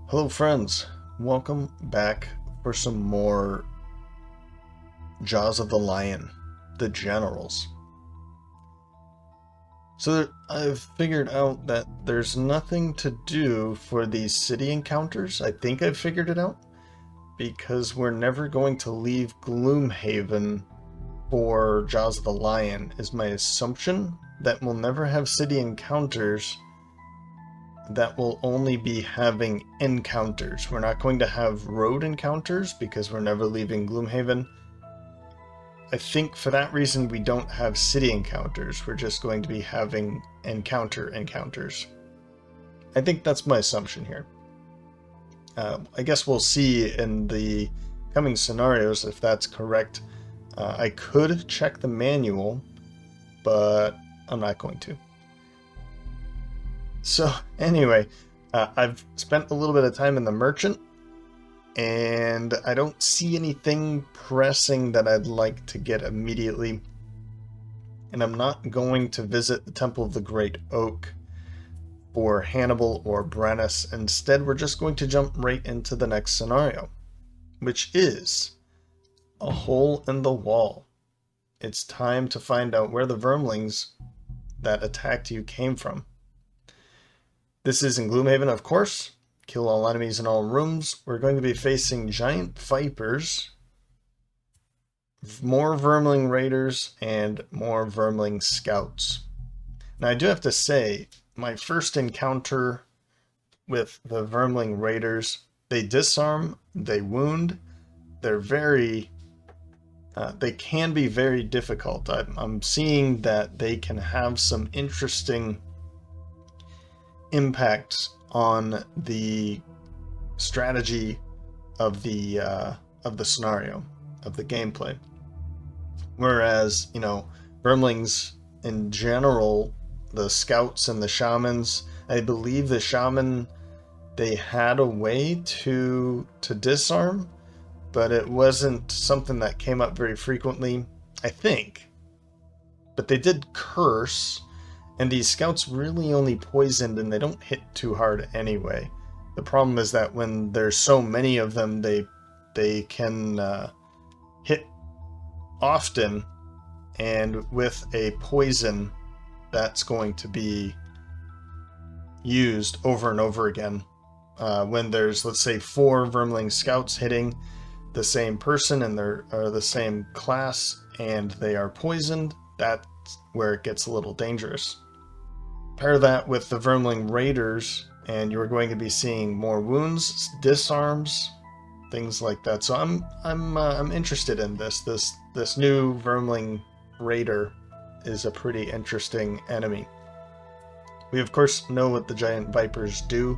Hello friends, welcome back for some more Jaws of the Lion, the Generals. So I've figured out that there's nothing to do for these city encounters. I think I've figured it out, because we're never going to leave Gloomhaven for Jaws of the Lion, is my assumption. That we'll never have city encounters, that will only be having encounters. We're not going to have road encounters because we're never leaving Gloomhaven. I think for that reason we don't have city encounters. We're just going to be having encounters. I think that's my assumption here. I guess we'll see in the coming scenarios if that's correct. I could check the manual, but I'm not going to. So anyway, I've spent a little bit of time in the merchant, and I don't see anything pressing that I'd like to get immediately. And I'm not going to visit the Temple of the Great Oak for Hannibal or Brennus. Instead, we're just going to jump right into the next scenario, which is a hole in the wall. It's time to find out where the vermlings that attacked you came from. This is in Gloomhaven, of course. Kill all enemies in all rooms. We're going to be facing giant vipers, more vermling raiders, and more vermling scouts. Now, I do have to say, my first encounter with the vermling raiders, they disarm, they wound, they're very... they can be very difficult. I'm seeing that they can have some interesting impacts on the strategy of the scenario, of the gameplay. Whereas, vermlings in general, the scouts and the shamans, I believe the shaman, they had a way to disarm, but it wasn't something that came up very frequently, I think. But they did curse. And these scouts really only poisoned, and they don't hit too hard anyway. The problem is that when there's so many of them, they can hit often, and with a poison that's going to be used over and over again. When there's, let's say, 4 vermling scouts hitting the same person and they're the same class, and they are poisoned, that's where it gets a little dangerous. Pair that with the vermling raiders, and you're going to be seeing more wounds, disarms, things like that. So I'm interested in this. This new vermling raider is a pretty interesting enemy. We of course know what the giant vipers do.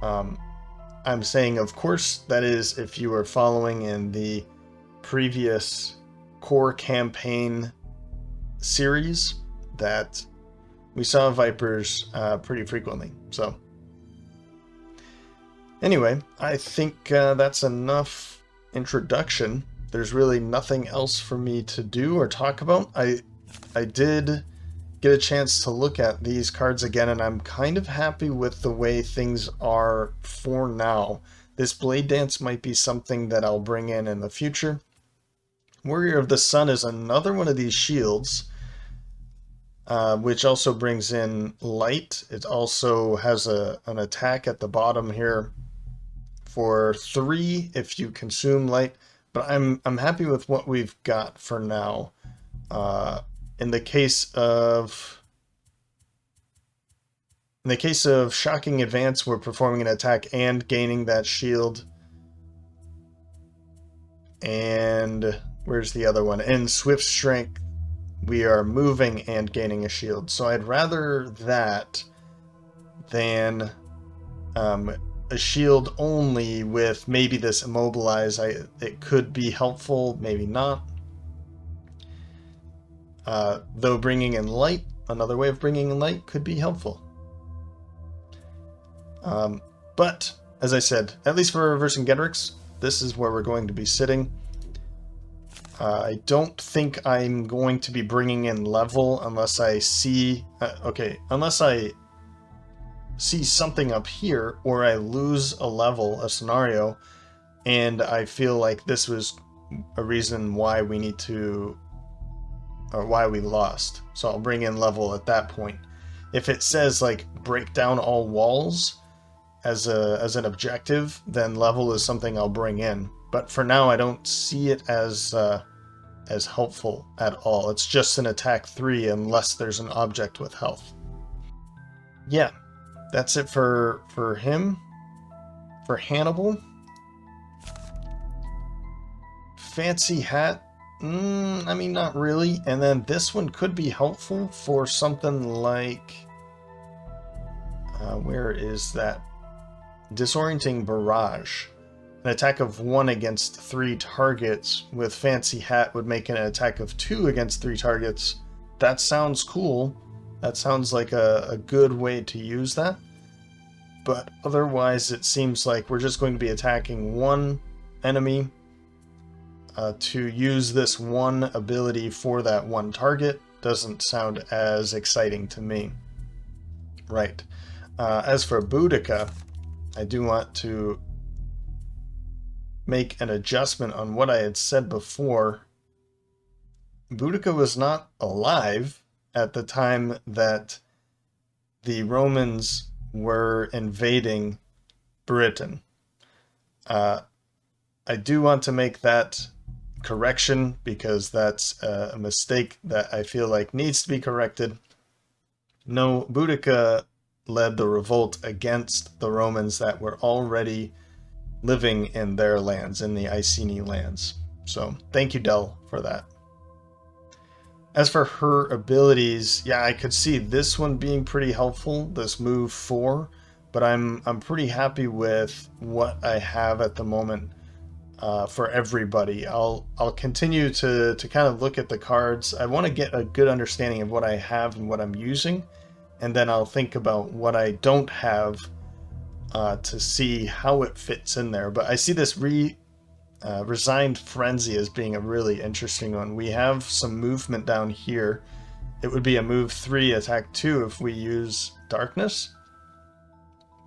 I'm saying of course, that is if you are following in the previous core campaign series, that we saw vipers pretty frequently. So anyway, I think that's enough introduction. There's really nothing else for me to do or talk about. I did get a chance to look at these cards again, and I'm kind of happy with the way things are for now. This Blade Dance might be something that I'll bring in the future. Warrior of the Sun is another one of these shields, which also brings in light. It also has an attack at the bottom here for 3 if you consume light. But I'm happy with what we've got for now. In the case of Shocking Advance, we're performing an attack and gaining that shield. And where's the other one? In Swift Strength, we are moving and gaining a shield. So I'd rather that than a shield only with maybe this immobilize. It could be helpful, maybe not. Though bringing in light, another way of bringing in light could be helpful. But, as I said, at least for Vercingetorix, this is where we're going to be sitting. I don't think I'm going to be bringing in level unless I see... unless I see something up here, or I lose a level, a scenario, and I feel like this was a reason why we need to, or why we lost. So I'll bring in level at that point. If it says like break down all walls as an objective, then level is something I'll bring in. But for now, I don't see it as helpful at all. It's just an attack 3 unless there's an object with health. Yeah, that's it for him. For Hannibal, fancy hat. I mean, not really. And then this one could be helpful for something like, where is that? Disorienting Barrage. An attack of 1 against 3 targets with Fancy Hat would make an attack of 2 against 3 targets. That sounds cool. That sounds like a good way to use that. But otherwise, it seems like we're just going to be attacking one enemy to use this one ability for that one target. Doesn't sound as exciting to me. Right. As for Boudica, I do want to make an adjustment on what I had said before. Boudica was not alive at the time that the Romans were invading Britain. I do want to make that correction because that's a mistake that I feel like needs to be corrected. No, Boudica led the revolt against the Romans that were already living in their lands, in the Iceni lands. So thank you, Del, for that. As for her abilities, yeah, I could see this one being pretty helpful, this move 4, but I'm pretty happy with what I have at the moment for everybody. I'll continue to kind of look at the cards. I want to get a good understanding of what I have and what I'm using, and then I'll think about what I don't have to see how it fits in there. But I see this Resigned Frenzy as being a really interesting one. We have some movement down here. It would be a move 3, attack 2 if we use Darkness.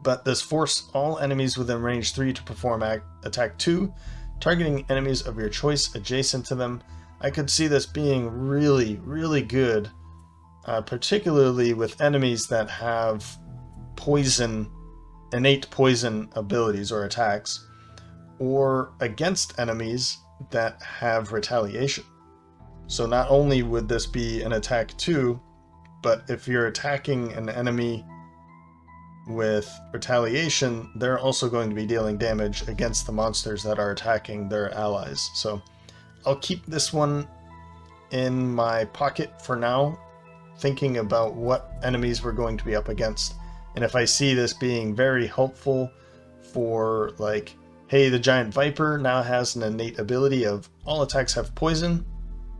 But this force all enemies within range 3 to perform attack 2, targeting enemies of your choice adjacent to them. I could see this being really, really good, particularly with enemies that have poison, innate poison abilities or attacks, or against enemies that have retaliation. So not only would this be an attack 2, but if you're attacking an enemy with retaliation, they're also going to be dealing damage against the monsters that are attacking their allies. So I'll keep this one in my pocket for now, thinking about what enemies we're going to be up against. And if I see this being very helpful for, like, hey, the giant viper now has an innate ability of all attacks have poison,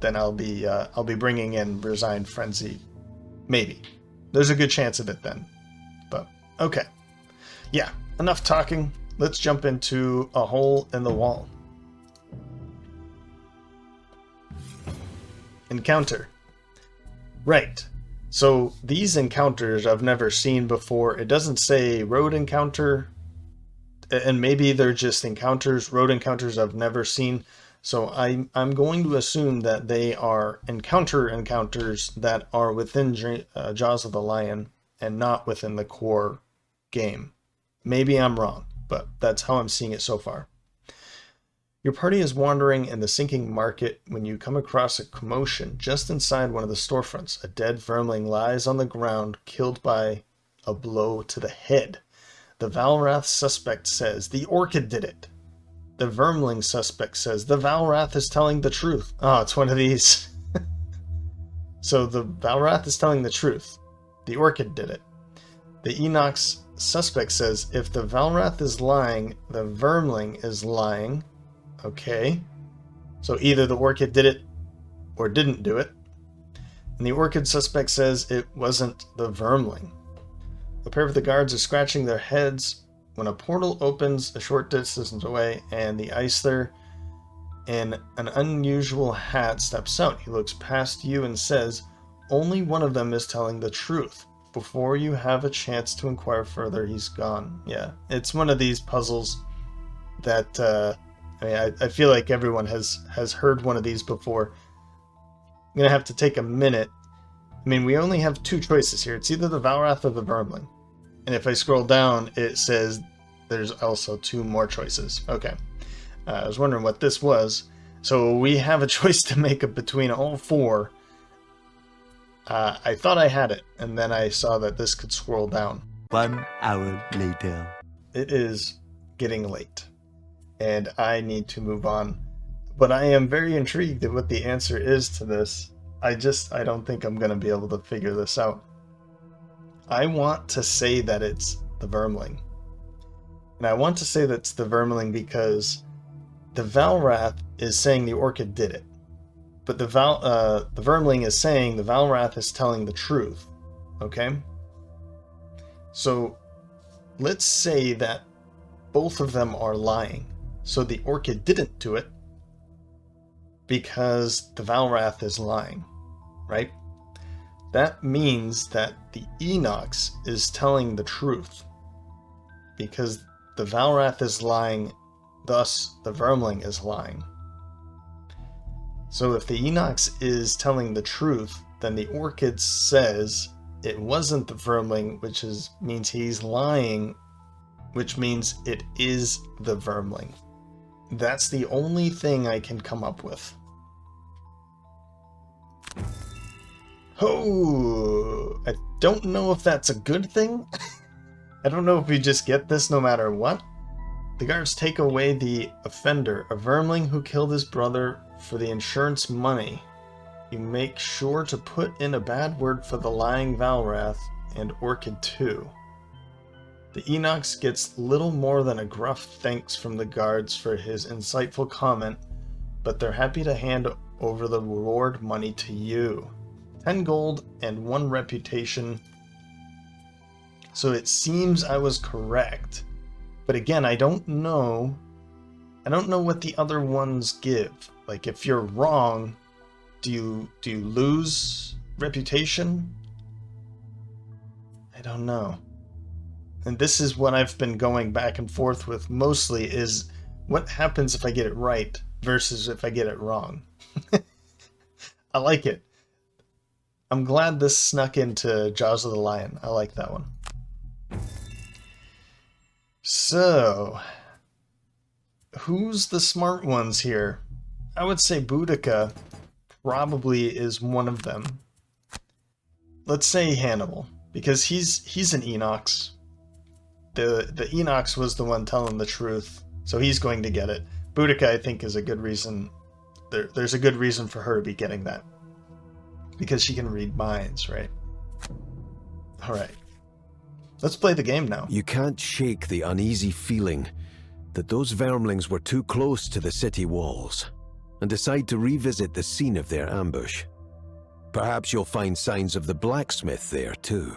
then I'll be bringing in Resigned Frenzy. Maybe. There's a good chance of it then. But okay. Yeah, enough talking. Let's jump into a hole in the wall. Encounter. Right. So these encounters I've never seen before. It doesn't say road encounter, and maybe they're just encounters, road encounters I've never seen. So I'm going to assume that they are encounters that are within Jaws of the Lion and not within the core game. Maybe I'm wrong, but that's how I'm seeing it so far. Your party is wandering in the sinking market when you come across a commotion just inside one of the storefronts. A dead vermling lies on the ground, killed by a blow to the head. The Valrath suspect says, the Orchid did it. The Vermling suspect says, the Valrath is telling the truth. Oh, it's one of these. So the Valrath is telling the truth. The Orchid did it. The Enox suspect says, if the Valrath is lying, the Vermling is lying. Okay. So either the Orchid did it or didn't do it. And the Orchid suspect says it wasn't the Vermling. A pair of the guards are scratching their heads when a portal opens a short distance away, and the Eisler in an unusual hat steps out. He looks past you and says, only one of them is telling the truth. Before you have a chance to inquire further, he's gone. Yeah, it's one of these puzzles that, I mean, I feel like everyone has heard one of these before. I'm going to have to take a minute. I mean, we only have two choices here. It's either the Valrath or the Vermling. And if I scroll down, it says there's also two more choices. Okay. I was wondering what this was. So we have a choice to make between all four. I thought I had it, and then I saw that this could scroll down. 1 hour later. It is getting late, and I need to move on. But I am very intrigued at what the answer is to this. I don't think I'm going to be able to figure this out. I want to say that it's the Vermling. And I want to say that it's the Vermling because the Valrath is saying the Orchid did it. But the Vermling is saying the Valrath is telling the truth. Okay? So let's say that both of them are lying. So the Orchid didn't do it because the Valrath is lying, right? That means that the Enox is telling the truth because the Valrath is lying, thus the Vermling is lying. So if the Enox is telling the truth, then the Orchid says it wasn't the Vermling, which means he's lying, which means it is the Vermling. That's the only thing I can come up with. Oh, I don't know if that's a good thing. I don't know if we just get this no matter what. The guards take away the offender, a Vermling who killed his brother, for the insurance money. You make sure to put in a bad word for the lying Valrath and Orchid too. The Enox gets little more than a gruff thanks from the guards for his insightful comment, but they're happy to hand over the reward money to you. 10 gold and 1 reputation. So it seems I was correct. But again, I don't know what the other ones give. Like, if you're wrong, do you lose reputation? I don't know. And this is what I've been going back and forth with mostly, is what happens if I get it right versus if I get it wrong. I like it. I'm glad this snuck into Jaws of the Lion. I like that one. So, who's the smart ones here? I would say Boudica probably is one of them. Let's say Hannibal, because he's an Enox. The Enox was the one telling the truth, so he's going to get it. Boudica, I think, is a good reason. There's a good reason for her to be getting that. Because she can read minds, right? Alright. Let's play the game now. You can't shake the uneasy feeling that those Vermlings were too close to the city walls and decide to revisit the scene of their ambush. Perhaps you'll find signs of the blacksmith there too.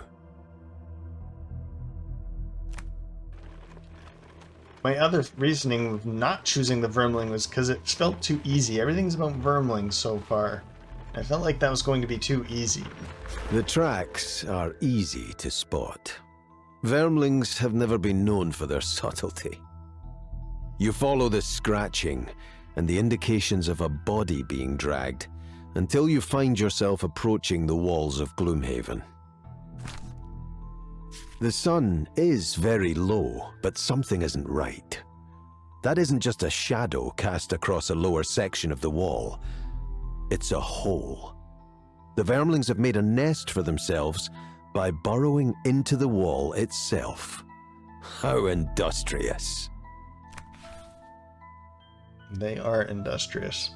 My other reasoning of not choosing the Vermling was because it felt too easy. Everything's about Vermling so far. I felt like that was going to be too easy. The tracks are easy to spot. Vermlings have never been known for their subtlety. You follow the scratching and the indications of a body being dragged until you find yourself approaching the walls of Gloomhaven. The sun is very low, but something isn't right. That isn't just a shadow cast across a lower section of the wall. It's a hole. The Vermlings have made a nest for themselves by burrowing into the wall itself. How industrious. They are industrious.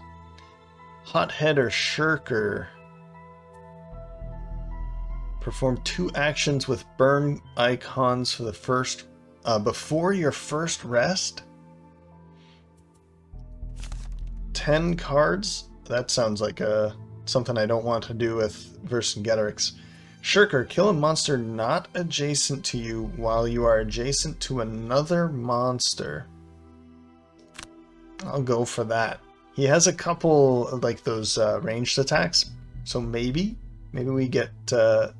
Hothead or Shirker. Perform 2 actions with burn icons for the first before your first rest. 10 cards. That sounds like something I don't want to do with Vercingetorix. Shirker, kill a monster not adjacent to you while you are adjacent to another monster. I'll go for that. He has a couple of like those ranged attacks, so maybe we get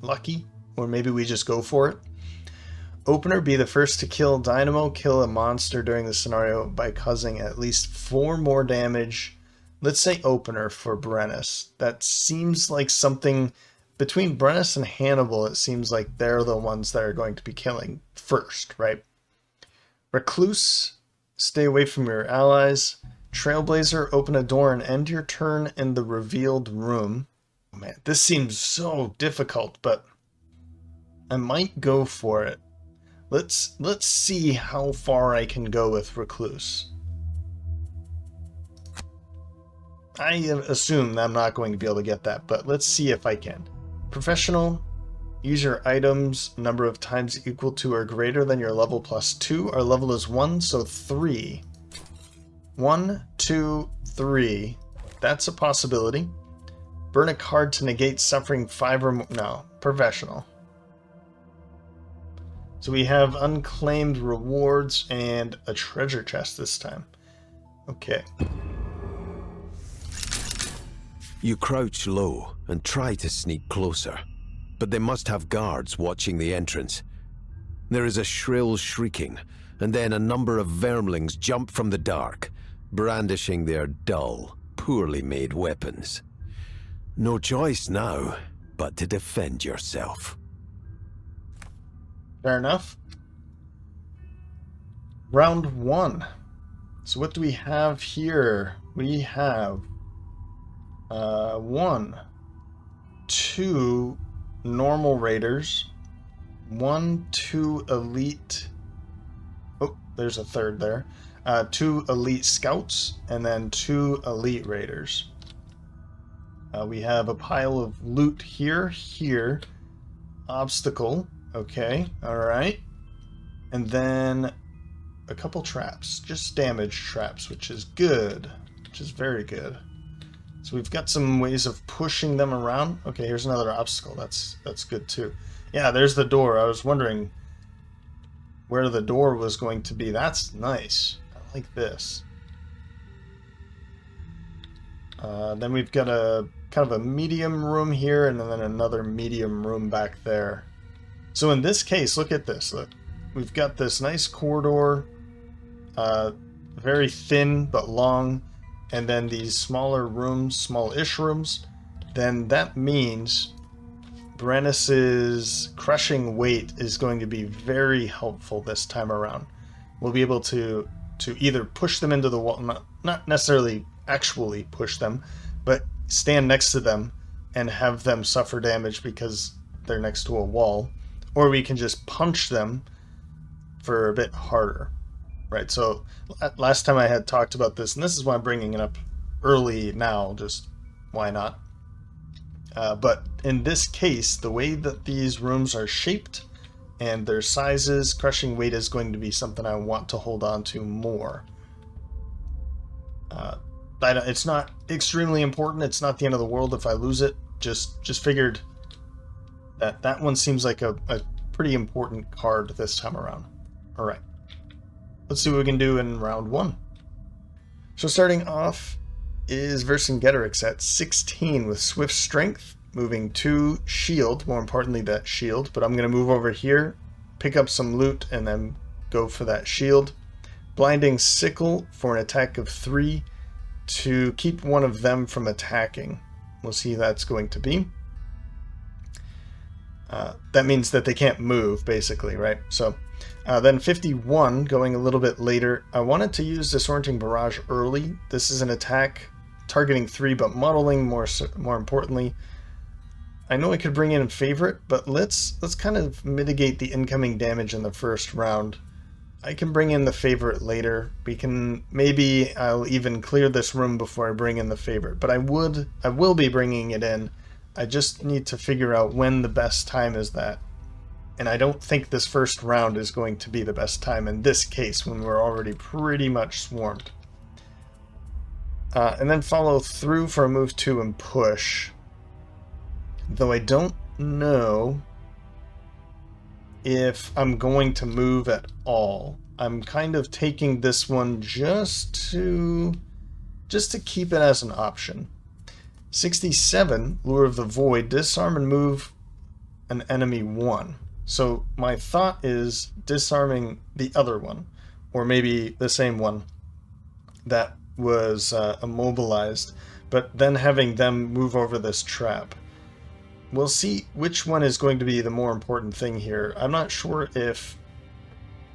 lucky or maybe we just go for it. Opener, be the first to kill Dynamo. Kill a monster during the scenario by causing at least 4 more damage. Let's say opener for Brennus. That seems like something between Brennus and Hannibal. It seems like they're the ones that are going to be killing first, right? Recluse, stay away from your allies. Trailblazer, open a door and end your turn in the revealed room. Oh man, this seems so difficult, but I might go for it. Let's see how far I can go with Recluse. I assume that I'm not going to be able to get that, but let's see if I can. Professional, use your items number of times equal to or greater than your level plus 2. Our level is 1, so 3. 1, 2, 3. That's a possibility. Burn a card to negate suffering 5 or more. No, professional. So we have unclaimed rewards and a treasure chest this time. Okay. You crouch low and try to sneak closer, but they must have guards watching the entrance. There is a shrill shrieking, and then a number of vermlings jump from the dark, brandishing their dull, poorly made weapons. No choice now but to defend yourself. Fair enough. Round 1. So what do we have here? We have 1, 2 normal raiders, 1, 2 elite. Oh, there's a third there. 2 elite scouts, and then 2 elite raiders. We have a pile of loot here, obstacle. Okay, alright. And then a couple traps, just damage traps, which is good, which is very good. So we've got some ways of pushing them around. Okay, here's another obstacle. That's good too. Yeah, there's the door. I was wondering where the door was going to be. That's nice. I like this. Then we've got a kind of a medium room here, and then another medium room back there. So in this case, look at this. Look, we've got this nice corridor, very thin but long, and then these smaller rooms, small-ish rooms. Then that means Brennus's crushing weight is going to be very helpful this time around. We'll be able to either push them into the wall, not necessarily actually push them, but stand next to them and have them suffer damage because they're next to a wall. Or we can just punch them for a bit harder, right? So last time I had talked about this, and this is why I'm bringing it up early now, just why not? But in this case, the way that these rooms are shaped and their sizes, crushing weight is going to be something I want to hold on to more. It's not extremely important. It's not the end of the world if I lose it. Just figured that one seems like a pretty important card this time around. All right, let's see what we can do in round 1. So starting off is Vercingetorix at 16 with Swift Strength, moving 2 shield, more importantly that shield, but I'm going to move over here, pick up some loot, and then go for that shield. Blinding Sickle for an attack of 3 to keep one of them from attacking. We'll see who that's going to be. That means that they can't move, basically, right? So then 51, going a little bit later. I wanted to use Disorienting Barrage early. This is an attack targeting 3, but modeling more importantly. I know I could bring in a favorite, but let's kind of mitigate the incoming damage in the first round. I can bring in the favorite later. Maybe I'll even clear this room before I bring in the favorite, but I will be bringing it in. I just need to figure out when the best time is that. And I don't think this first round is going to be the best time in this case when we're already pretty much swarmed. And then follow through for a move 2 and push. Though I don't know if I'm going to move at all. I'm kind of taking this one just to keep it as an option. 67, Lure of the Void, disarm and move an enemy one. So my thought is disarming the other one, or maybe the same one that was immobilized, but then having them move over this trap. We'll see which one is going to be the more important thing here. I'm not sure if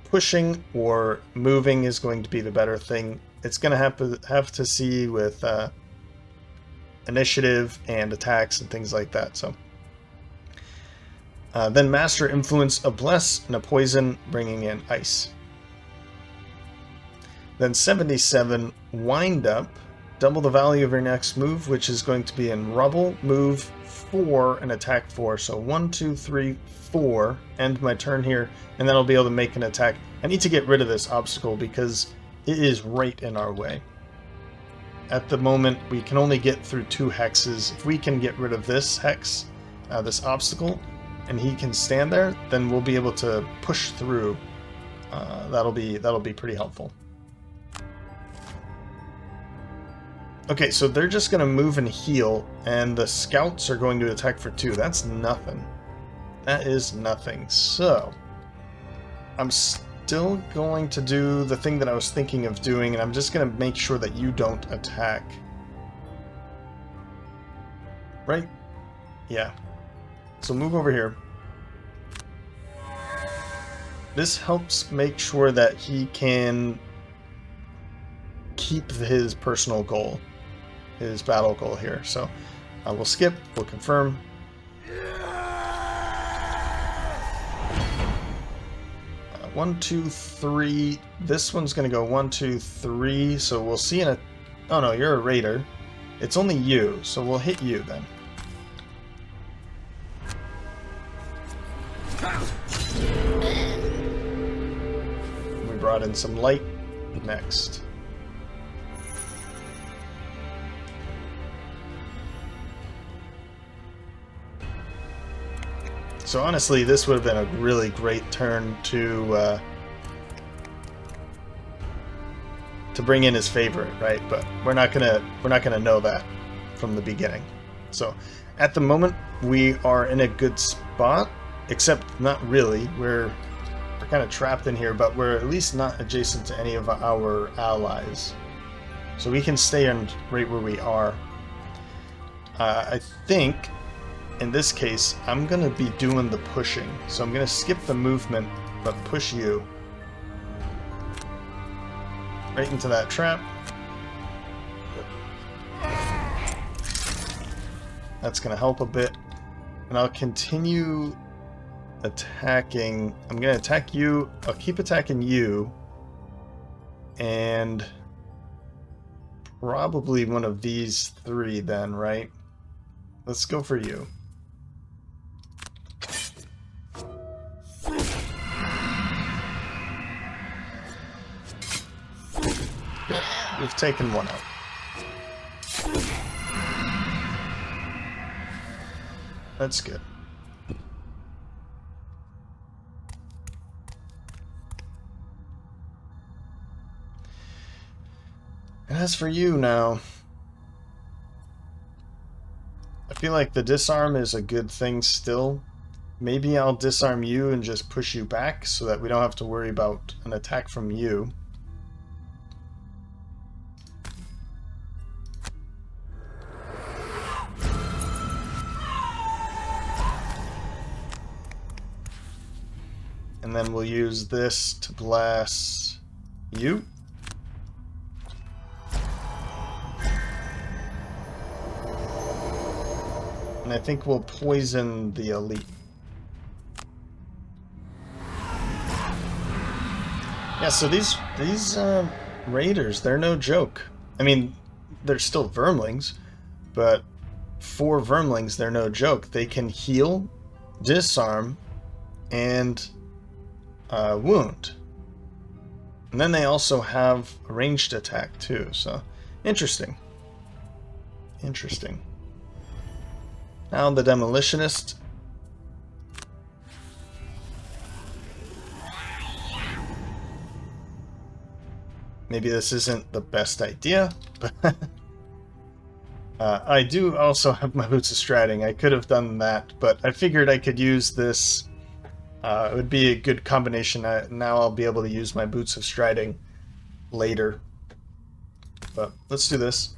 pushing or moving is going to be the better thing. It's going to have to see with initiative and attacks and things like that. So then master influence, a bless and a poison, bringing in ice. Then 77, wind up, double the value of your next move, which is going to be in rubble, move 4 and attack 4. So 1, 2, 3, 4, end my turn here, and then I'll be able to make an attack. I need to get rid of this obstacle because it is right in our way. At the moment, we can only get through 2 hexes. If we can get rid of this hex, this obstacle, and he can stand there, then we'll be able to push through. That'll be pretty helpful. Okay, so they're just going to move and heal, and the scouts are going to attack for 2. That's nothing. That is nothing. So, I'm still going to do the thing that I was thinking of doing, and I'm just going to make sure that you don't attack. Right? Yeah. So move over here. This helps make sure that he can keep his personal goal. His battle goal here. So we'll skip, we'll confirm. 1, 2, 3. This one's going to go 1, 2, 3. So we'll see in a... Oh no, you're a raider. It's only you, so we'll hit you then. We brought in some light next. So honestly, this would have been a really great turn to bring in his favorite, right? But we're not gonna know that from the beginning. So at the moment, we are in a good spot, except not really. We're kind of trapped in here, but we're at least not adjacent to any of our allies, so we can stay in right where we are. I think. In this case, I'm going to be doing the pushing. So I'm going to skip the movement, but push you. Right into that trap. That's going to help a bit. And I'll continue attacking. I'm going to attack you. I'll keep attacking you. And probably one of these 3 then, right? Let's go for you. We've taken one out. That's good. And as for you now, I feel like the disarm is a good thing still. Maybe I'll disarm you and just push you back so that we don't have to worry about an attack from you. And then we'll use this to blast you. And I think we'll poison the elite. Yeah, so these raiders, they're no joke. I mean, they're still vermlings, but for vermlings, they're no joke. They can heal, disarm, and wound. And then they also have a ranged attack too, so interesting. Interesting. Now the demolitionist. Maybe this isn't the best idea, but I do also have my boots of striding. I could have done that, but I figured I could use this. It would be a good combination. Now I'll be able to use my boots of striding later. But let's do this.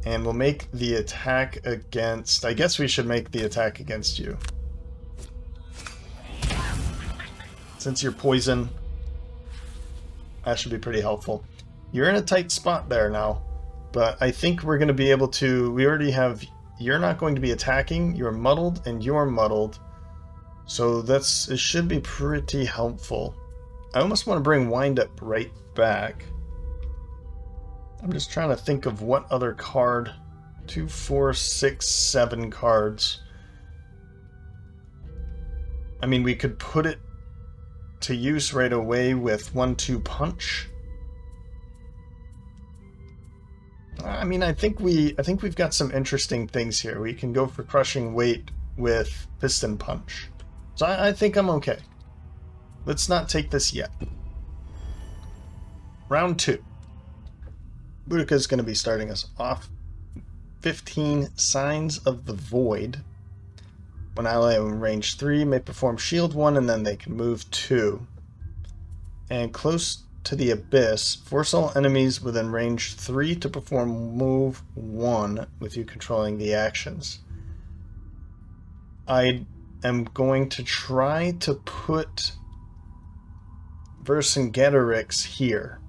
And we'll make the attack against... I guess we should make the attack against you. Since you're poison, that should be pretty helpful. You're in a tight spot there now, but I think we're going to be able to... We already have... You're not going to be attacking, you're muddled, and you're muddled. So it should be pretty helpful. I almost want to bring Wind Up right back. I'm just trying to think of what other card. 2, 4, 6, 7 cards. I mean, we could put it to use right away with 1-2 punch. I mean, I think we've got some interesting things here. We can go for crushing weight with piston punch. So I think I'm okay. Let's not take this yet. Round 2. Boudica is going to be starting us off. 15 Signs of the Void. When ally in range 3 may perform shield 1 and then they can move 2. And close to the abyss, force all enemies within range 3 to perform move 1 with you controlling the actions. I am going to try to put Vercingetorix here.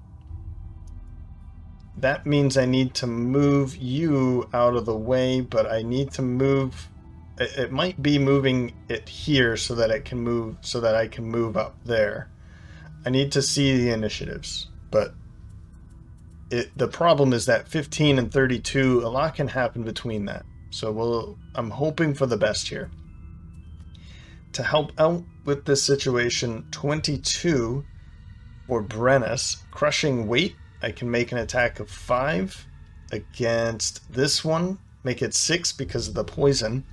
That means I need to move you out of the way, but I need to move... It might be moving it here so that it can move, so that I can move up there. I need to see the initiatives, but the problem is that 15 and 32, a lot can happen between that. So I'm hoping for the best here. To help out with this situation, 22 for Brennus, crushing weight. I can make an attack of 5 against this one, make it 6 because of the poison,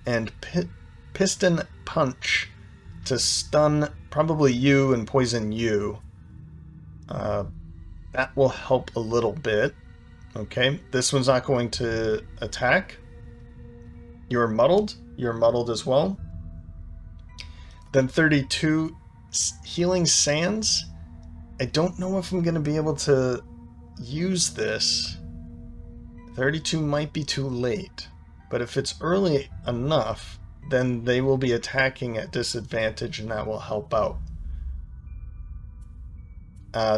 and piston punch to stun probably you and poison you. That will help a little bit. Okay, this one's not going to attack. You're muddled as well. Then 32, Healing Sands. I don't know if I'm going to be able to use this. 32 might be too late, but if it's early enough, then they will be attacking at disadvantage and that will help out.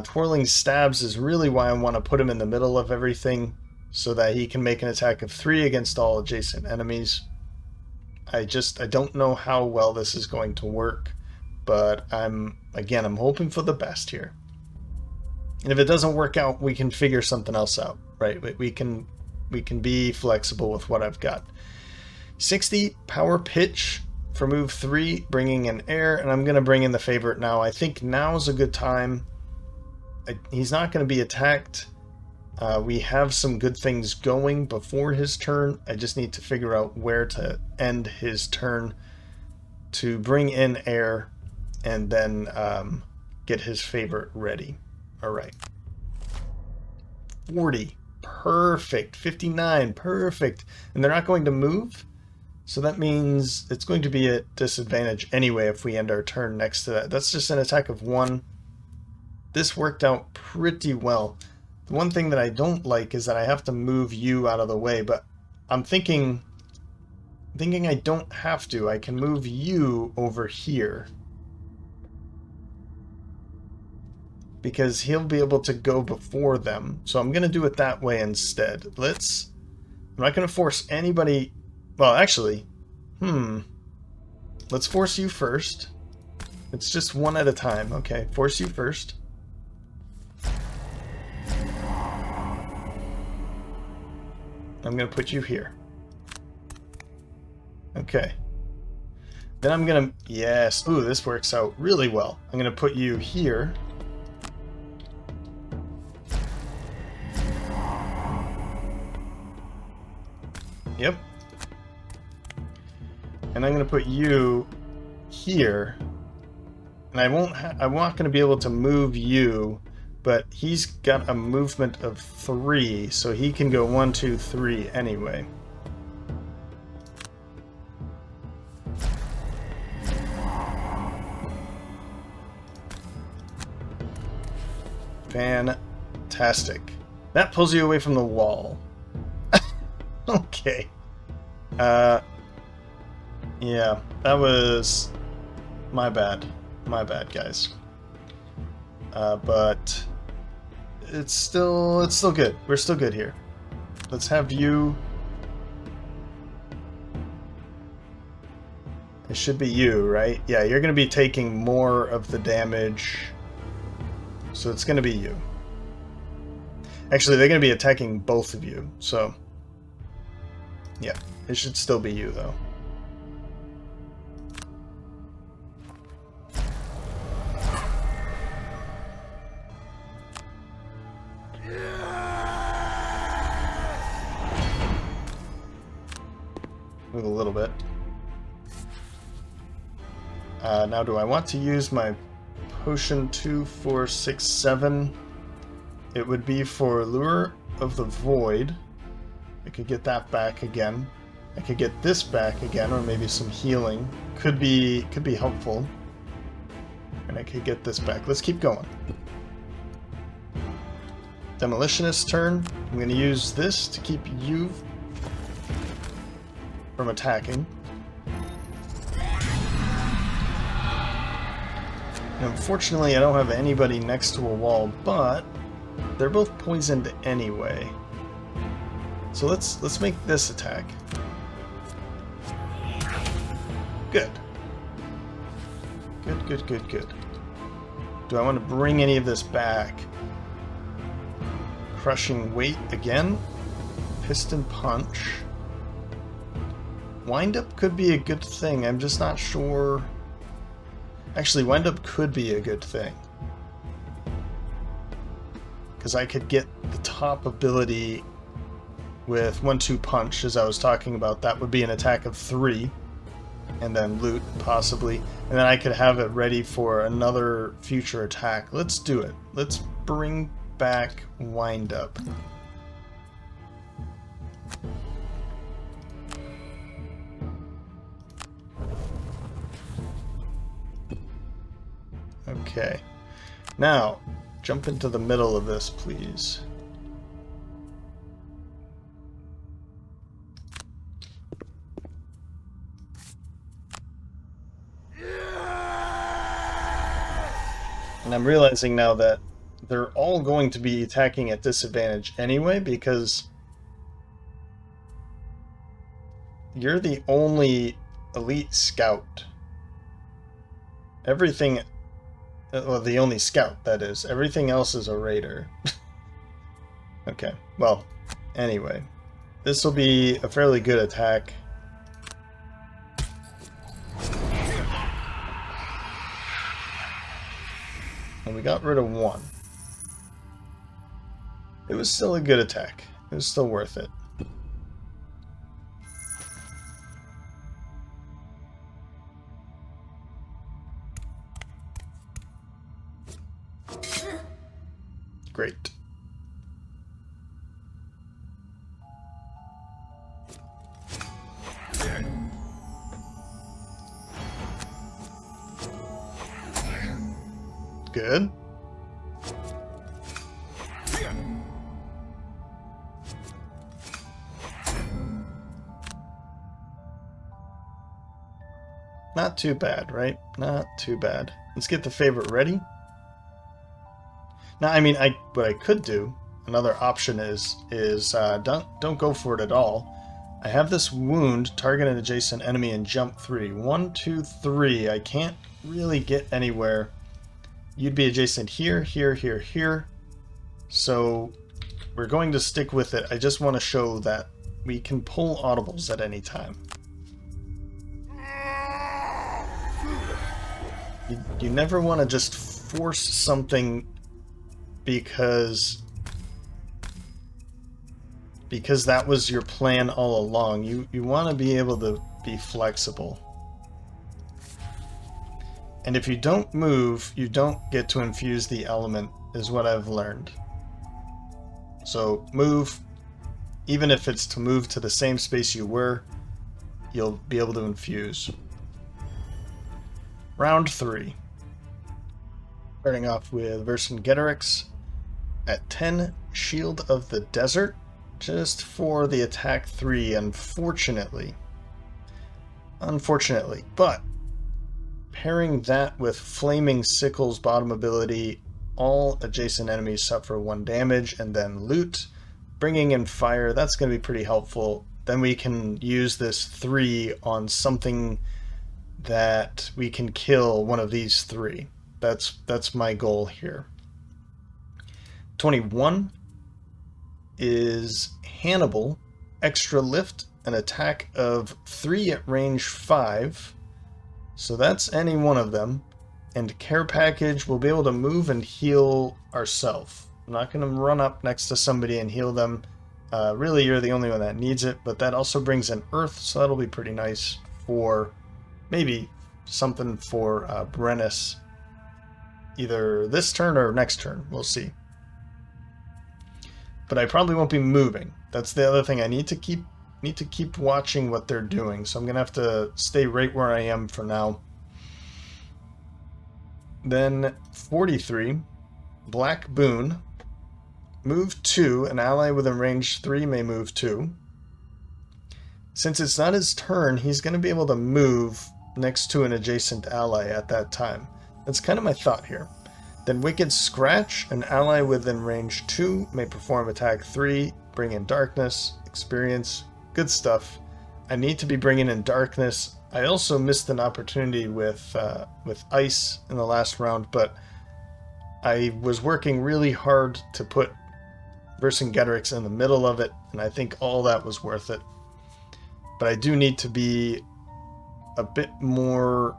Twirling Stabs is really why I want to put him in the middle of everything so that he can make an attack of 3 against all adjacent enemies. I don't know how well this is going to work, but I'm hoping for the best here. And if it doesn't work out, we can figure something else out, right? We can be flexible with what I've got. 60 Power Pitch for move 3, bringing in air, and I'm going to bring in the favorite now. I think now is a good time. He's not going to be attacked. We have some good things going before his turn. I just need to figure out where to end his turn to bring in air and then get his favorite ready. All right. 40. Perfect. 59. Perfect. And they're not going to move. So that means it's going to be at disadvantage anyway if we end our turn next to that. That's just an attack of 1. This worked out pretty well. The one thing that I don't like is that I have to move you out of the way, but I'm thinking I don't have to. I can move you over here. Because he'll be able to go before them. So I'm going to do it that way instead. I'm not going to force anybody... Well, actually, let's force you first. It's just one at a time. Okay, force you first. I'm going to put you here. Okay. Then I'm going to... Yes. Ooh, this works out really well. I'm going to put you here. Yep. And I'm going to put you here. And I'm not going to be able to move you, but he's got a movement of 3, so he can go 1, 2, 3 anyway. Fantastic. That pulls you away from the wall. Okay. Yeah, that was my bad. My bad, guys. But it's still good. We're still good here. Let's have you. It should be you, right? Yeah, you're going to be taking more of the damage. So it's going to be you. Actually, they're going to be attacking both of you. So, yeah, it should still be you, though. Move a little bit. Now, do I want to use my potion 2, 4, 6, 7? It would be for Lure of the Void. I could get that back again. I could get this back again, or maybe some healing. Could be helpful. And I could get this back. Let's keep going. Demolitionist's turn. I'm going to use this to keep you from attacking. And unfortunately, I don't have anybody next to a wall, but they're both poisoned anyway. So let's make this attack. Good. Good. Do I want to bring any of this back? Crushing weight again. Piston punch. Wind-up could be a good thing. I'm just not sure. Actually, wind-up could be a good thing. Because I could get the top ability with 1-2 punch, as I was talking about. That would be an attack of 3. And then loot, possibly. And then I could have it ready for another future attack. Let's do it. Let's bring back wind-up. Okay. Now, jump into the middle of this, please. And I'm realizing now that they're all going to be attacking at disadvantage anyway, because you're the only elite scout. Everything... Well, the only scout, that is. Everything else is a raider. Okay, well, anyway. This will be a fairly good attack. And we got rid of 1. It was still a good attack. It was still worth it. Great. Good. Not too bad, right? Not too bad. Let's get the favorite ready. Now, I mean, what I could do, another option is don't go for it at all. I have this wound, target an adjacent enemy, and jump 3. 1, 2, 3. I can't really get anywhere. You'd be adjacent here, here, here, here. So we're going to stick with it. I just want to show that we can pull audibles at any time. You never want to just force something because that was your plan all along. You want to be able to be flexible. And if you don't move, you don't get to infuse the element, is what I've learned. So move, even if it's to move to the same space you were, you'll be able to infuse. Round 3. Starting off with Vercingetorix at 10, Shield of the Desert, just for the attack 3, unfortunately. But pairing that with Flaming Sickle's bottom ability, all adjacent enemies suffer 1 damage, and then loot, bringing in fire, that's going to be pretty helpful. Then we can use this 3 on something that we can kill one of these 3. That's my goal here. 21 is Hannibal, extra lift, an attack of 3 at range 5. So that's any one of them. And care package, we'll be able to move and heal ourselves. I'm not going to run up next to somebody and heal them. Really, you're the only one that needs it, but that also brings in earth, so that'll be pretty nice for maybe something for Brennus. Either this turn or next turn, we'll see. But I probably won't be moving. That's the other thing. I need to keep watching what they're doing, so I'm gonna have to stay right where I am for now. Then 43, Black Boon. Move 2, an ally within range 3 may move 2. Since it's not his turn, he's going to be able to move next to an adjacent ally at that time. That's kind of my thought here. Then Wicked Scratch, an ally within range 2 may perform attack 3, bring in darkness, experience, good stuff. I need to be bringing in darkness. I also missed an opportunity with ice in the last round, but I was working really hard to put Vercingetorix in the middle of it, and I think all that was worth it. But I do need to be a bit more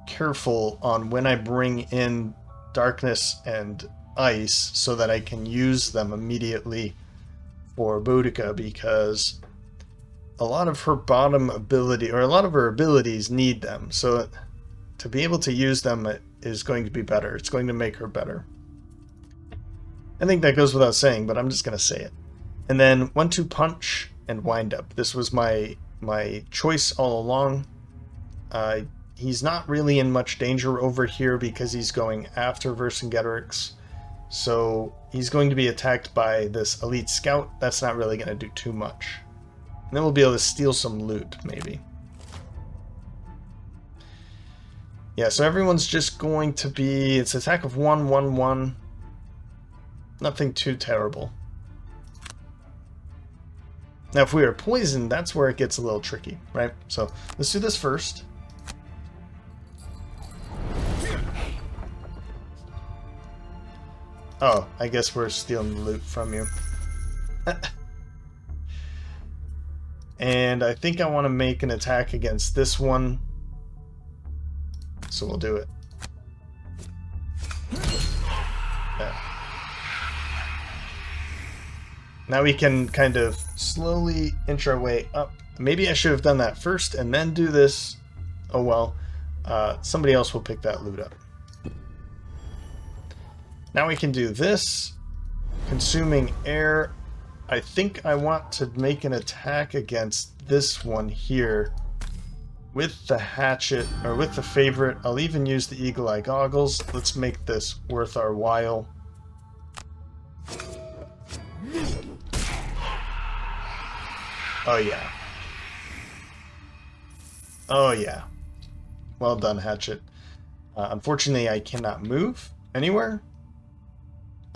careful on when I bring in darkness and ice so that I can use them immediately for Boudica, because a lot of her bottom ability, or a lot of her abilities need them. So to be able to use them is going to be better. It's going to make her better. I think that goes without saying, but I'm just going to say it. And then 1-2 Punch and Wind Up. This was my choice all along. He's not really in much danger over here because he's going after Vercingetorix. So he's going to be attacked by this Elite Scout. That's not really going to do too much. And then we'll be able to steal some loot, maybe. Yeah, so everyone's just going to be... It's attack of 1, 1, 1. Nothing too terrible. Now, if we are poisoned, that's where it gets a little tricky, right? So let's do this first. Oh, I guess we're stealing the loot from you. And I think I want to make an attack against this one. So we'll do it. Yeah. Now we can kind of slowly inch our way up. Maybe I should have done that first and then do this. Oh well. Somebody else will pick that loot up. Now we can do this. Consuming air. I think I want to make an attack against this one here with the hatchet, or with the favorite. I'll even use the Eagle Eye Goggles. Let's make this worth our while. Oh yeah. Oh yeah. Well done, Hatchet. Unfortunately, I cannot move anywhere.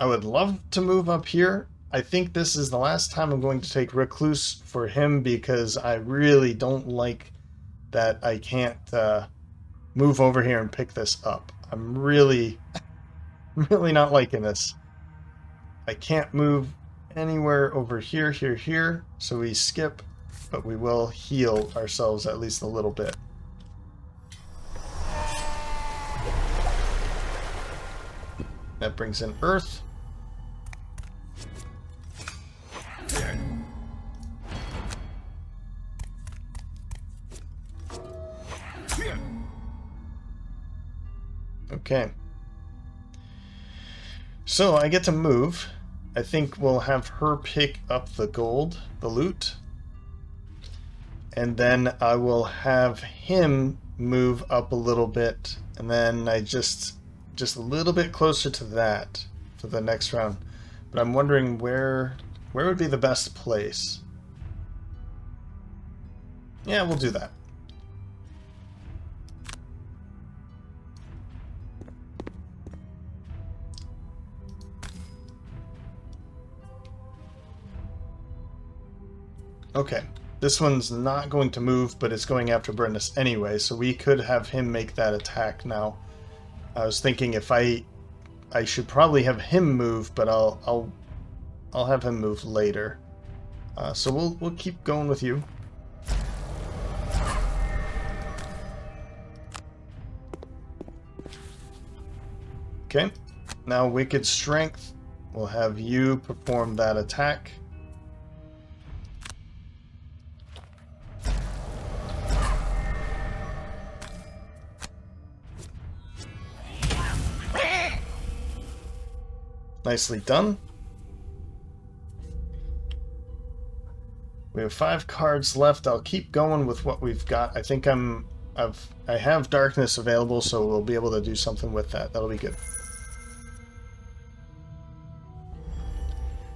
I would love to move up here. I think this is the last time I'm going to take Recluse for him, because I really don't like that I can't move over here and pick this up. I'm really not liking this. I can't move anywhere over here, here, so we skip, but we will heal ourselves at least a little bit. That brings in Earth. Okay. So I get to move. I think we'll have her pick up the gold, the loot. And then I will have him move up a little bit. And then I just a little bit closer to that for the next round. But I'm wondering where would be the best place? Yeah, we'll do that. Okay, this one's not going to move, but it's going after Brennus anyway, so we could have him make that attack now. I was thinking if I should probably have him move, but I'll have him move later. So we'll keep going with you. Okay, now Wicked Strength. We'll have you perform that attack. Nicely done. We have 5 cards left. I'll keep going with what we've got. I think I have darkness available, so we'll be able to do something with that. That'll be good.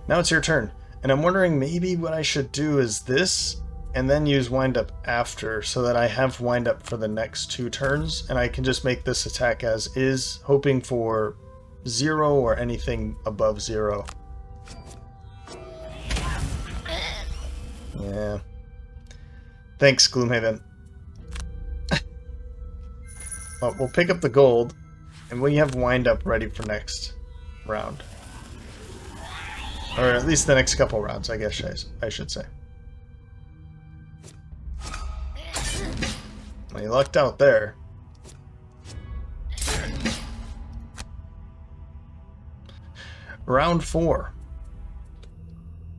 Now it's your turn, and I'm wondering maybe what I should do is this, and then use wind up after, so that I have wind up for the next 2 turns, and I can just make this attack as is, hoping for 0 or anything above 0. Yeah. Thanks, Gloomhaven. Well, we'll pick up the gold, and we have wind up ready for next round. Or at least the next couple rounds, I guess I should say. Well, you lucked out there. Round 4.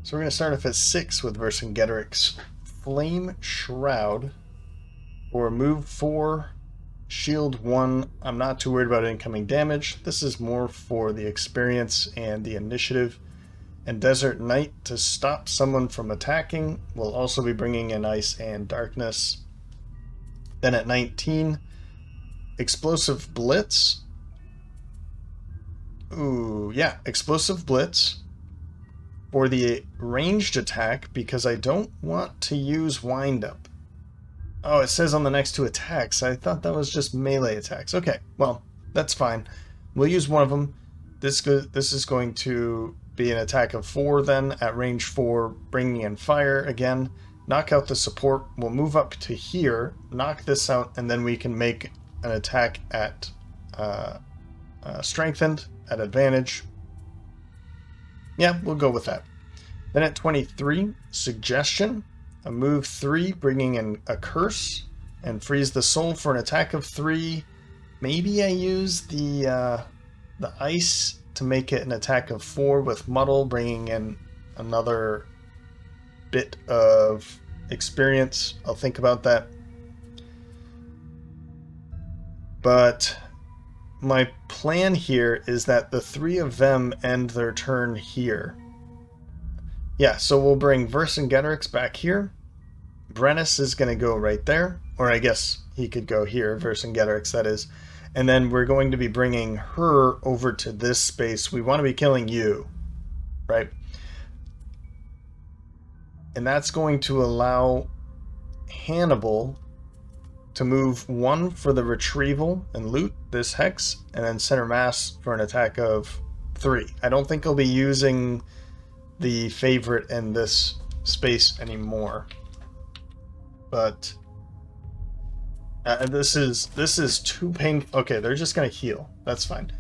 So we're going to start off at 6 with Vercingetorix's Flame Shroud. Or move 4, shield 1. I'm not too worried about incoming damage. This is more for the experience and the initiative. And Desert Knight to stop someone from attacking. We'll also be bringing in Ice and Darkness. Then at 19, Explosive Blitz. Ooh, yeah, Explosive Blitz for the ranged attack because I don't want to use Wind Up. Oh, it says on the next 2 attacks. I thought that was just melee attacks. Okay, well, that's fine. We'll use one of them. This is going to be an attack of 4 then at range 4, bringing in fire again. Knock out the support. We'll move up to here, knock this out, and then we can make an attack at strengthened at advantage. Yeah, we'll go with that. Then at 23, Suggestion. A move 3, bringing in a curse, and freeze the soul for an attack of 3. Maybe I use the ice to make it an attack of 4 with muddle, bringing in another bit of experience. I'll think about that. But my plan here is that the 3 of them end their turn here. Yeah, so we'll bring Vercingetorix back here. Brennus is going to go right there. Or I guess he could go here, Vercingetorix that is. And then we're going to be bringing her over to this space. We want to be killing you, right? And that's going to allow Hannibal to move 1 for the retrieval and loot this hex, and then center mass for an attack of 3. I don't think he'll be using the favorite in this space anymore. But this is too painful. Okay, they're just gonna heal. That's fine.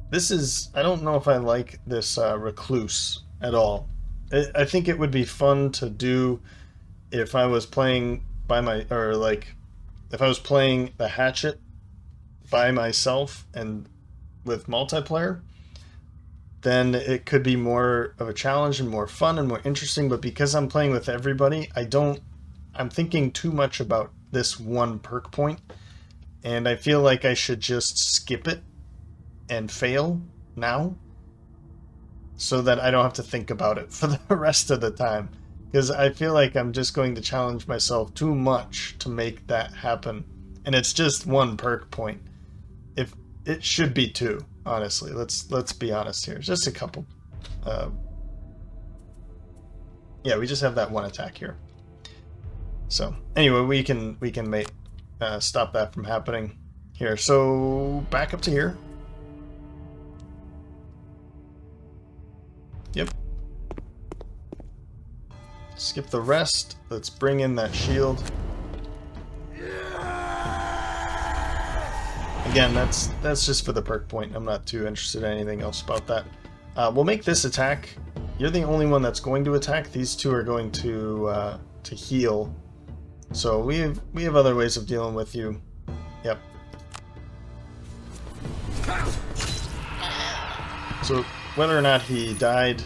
This is, I don't know if I like this Recluse at all. I think it would be fun to do if I was playing by if I was playing the Hatchet by myself and with multiplayer, then it could be more of a challenge and more fun and more interesting. But because I'm playing with everybody, I'm thinking too much about this one perk point, and I feel like I should just skip it and fail now, so that I don't have to think about it for the rest of the time. Because I feel like I'm just going to challenge myself too much to make that happen. And it's just 1 perk point. If it should be 2, honestly. Let's be honest here. Just a couple. Yeah, we just have that 1 attack here. So anyway, we can make stop that from happening here. So back up to here. Yep. Skip the rest. Let's bring in that shield. Again, that's just for the perk point. I'm not too interested in anything else about that. We'll make this attack. You're the only one that's going to attack. These 2 are going to heal. So we have other ways of dealing with you. Yep. So whether or not he died,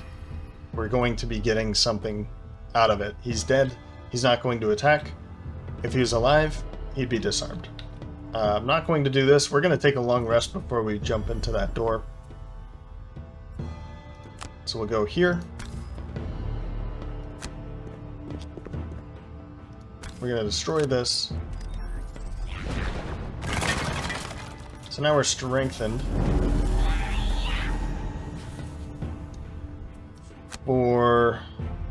we're going to be getting something out of it. He's dead. He's not going to attack. If he was alive, he'd be disarmed. I'm not going to do this. We're going to take a long rest before we jump into that door. So we'll go here. We're going to destroy this. So now we're strengthened. For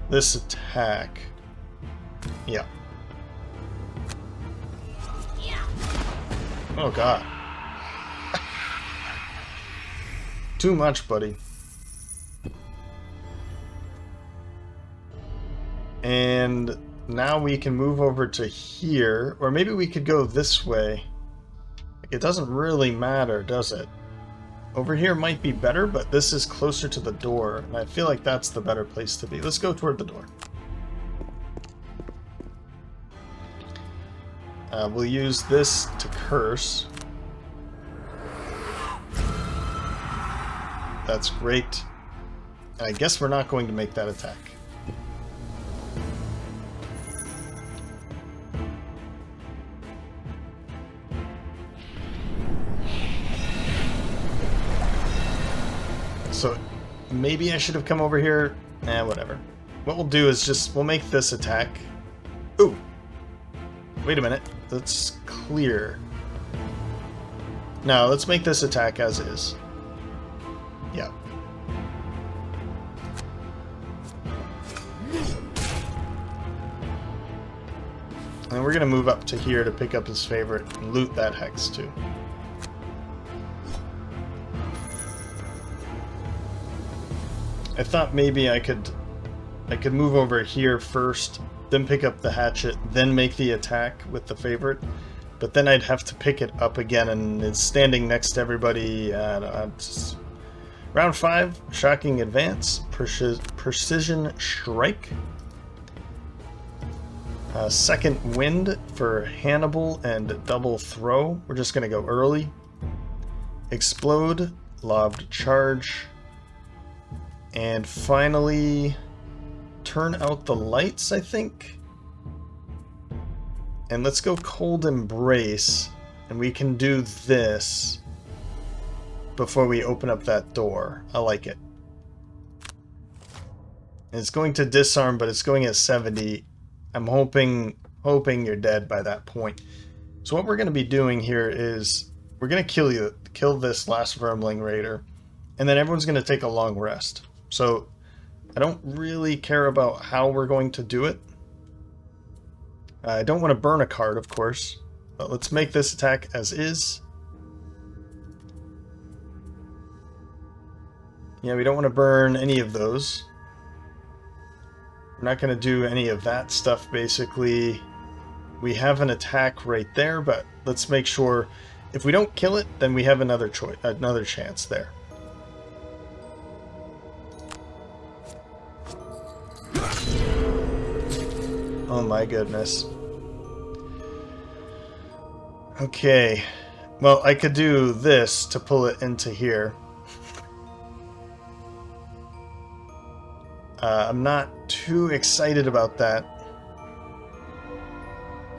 this attack. Yeah. Oh god. Too much, buddy. And now we can move over to here, or maybe we could go this way. It doesn't really matter, does it? Over here might be better, but this is closer to the door, and I feel like that's the better place to be. Let's go toward the door. We'll use this to curse. That's great. And I guess we're not going to make that attack. So maybe I should have come over here. Whatever. What we'll do is we'll make this attack. Ooh. Wait a minute. Let's clear. No, let's make this attack as is. Yeah. And we're going to move up to here to pick up his favorite and loot that hex too. I thought maybe I could move over here first, then pick up the hatchet, then make the attack with the favorite. But then I'd have to pick it up again, and it's standing next to everybody. Round 5, shocking advance, precision strike. Second wind for Hannibal and double throw. We're just going to go early. Explode, lobbed charge. And finally, turn out the lights, I think. And let's go cold embrace. And we can do this before we open up that door. I like it. And it's going to disarm, but it's going at 70. I'm hoping you're dead by that point. So what we're going to be doing here is we're going to kill this last Vermling Raider, and then everyone's going to take a long rest. So I don't really care about how we're going to do it. I don't want to burn a card, of course, but let's make this attack as is. Yeah, we don't want to burn any of those. We're not going to do any of that stuff, basically. We have an attack right there, but let's make sure if we don't kill it, then we have another chance there. Oh my goodness. Okay. Well, I could do this to pull it into here. I'm not too excited about that.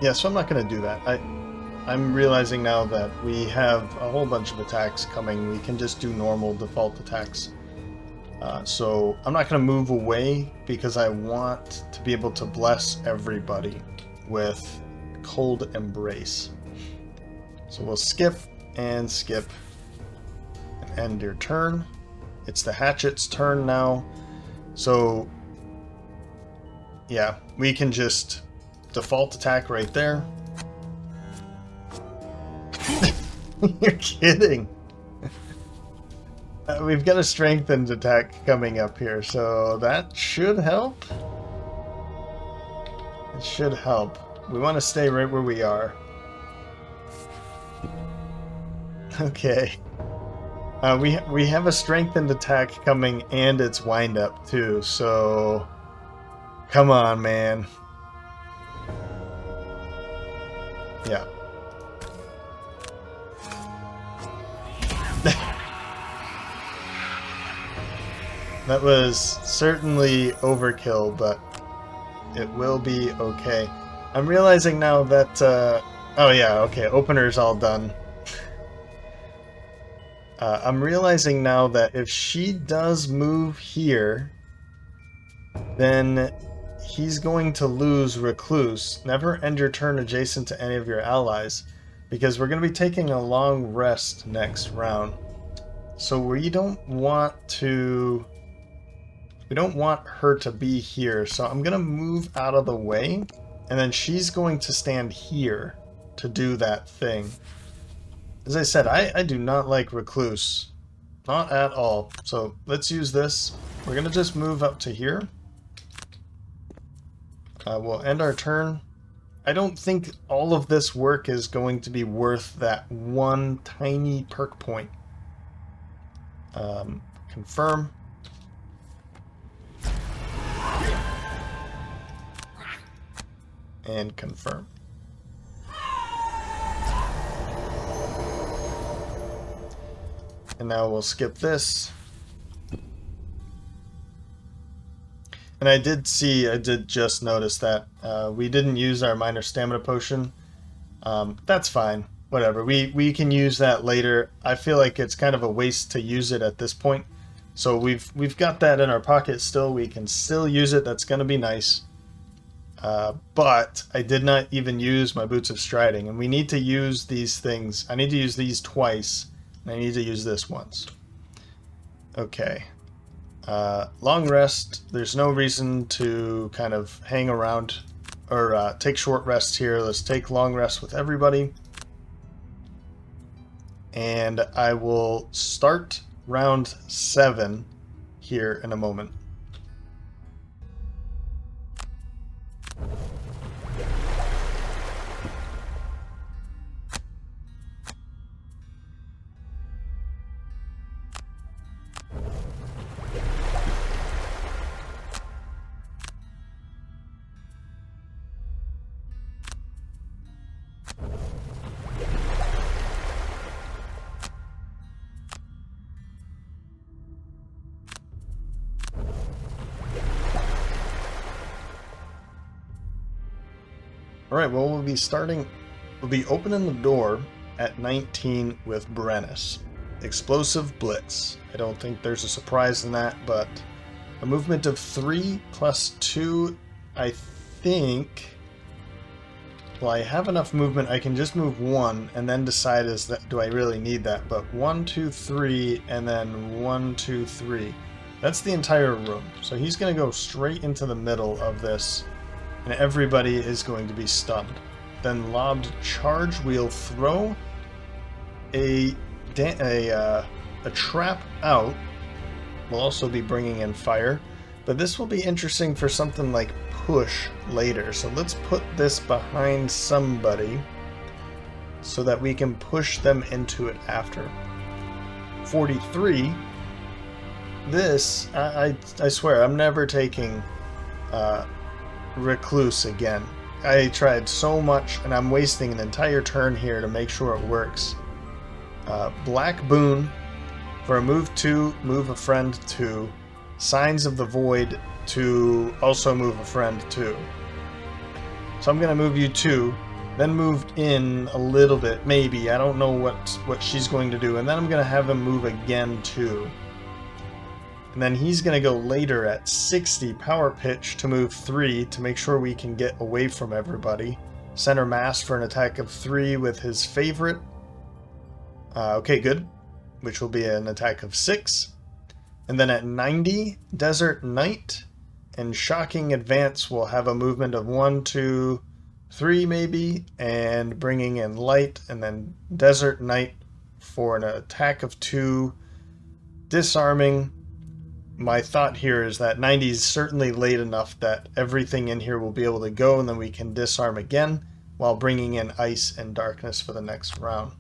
Yeah, so I'm not going to do that. I'm realizing now that we have a whole bunch of attacks coming. We can just do normal default attacks. So I'm not going to move away because I want to be able to bless everybody with Cold Embrace. So we'll skip and skip and end your turn. It's the hatchet's turn now. So yeah, we can just default attack right there. You're kidding. We've got a strengthened attack coming up here, so that should help. It should help. We want to stay right where we are. Okay. We have a strengthened attack coming and it's wind up too, so come on, man. Yeah. That was certainly overkill, but it will be okay. I'm realizing now that, oh yeah, okay, opener's all done. I'm realizing now that if she does move here, then he's going to lose Recluse. Never end your turn adjacent to any of your allies, because we're going to be taking a long rest next round. So we don't want to... We don't want her to be here, so I'm going to move out of the way, and then she's going to stand here to do that thing. As I said, I do not like Recluse. Not at all. So let's use this. We're going to just move up to here. We'll end our turn. I don't think all of this work is going to be worth that one tiny perk point. Confirm. And confirm. And now we'll skip this. And I did just notice that we didn't use our minor stamina potion. That's fine. Whatever. We can use that later. I feel like it's kind of a waste to use it at this point. So we've got that in our pocket still. We can still use it. That's going to be nice. But I did not even use my Boots of Striding, and we need to use these things. I need to use these twice, and I need to use this once. Okay. Long rest. There's no reason to kind of hang around or take short rests here. Let's take long rest with everybody. And I will start round 7 here in a moment. Alright, well, we'll be opening the door at 19 with Brennus. Explosive Blitz. I don't think there's a surprise in that, but a movement of 3 plus 2, I think... Well, I have enough movement, I can just move 1 and then decide do I really need that, but 1, 2, 3, and then 1, 2, 3. That's the entire room. So he's going to go straight into the middle of this. And everybody is going to be stunned. Then lobbed charge, we'll throw a trap out. We'll also be bringing in fire, but this will be interesting for something like push later. So let's put this behind somebody so that we can push them into it after. 43. This, I swear, I'm never taking Recluse again. I tried so much and I'm wasting an entire turn here to make sure it works. Black Boon for a move 2, move a friend 2. Signs of the Void to also move a friend 2. So I'm going to move you 2 then moved in a little bit, maybe. I don't know what she's going to do. And then I'm going to have him move again too. And then he's going to go later at 60 power pitch to move 3 to make sure we can get away from everybody. Center mass for an attack of 3 with his favorite. Okay, good. Which will be an attack of 6. And then at 90, Desert Knight and Shocking Advance will have a movement of 1, 2, 3 maybe. And bringing in Light and then Desert Knight for an attack of 2. Disarming. My thought here is that 90 is certainly late enough that everything in here will be able to go, and then we can disarm again while bringing in Ice and Darkness for the next round.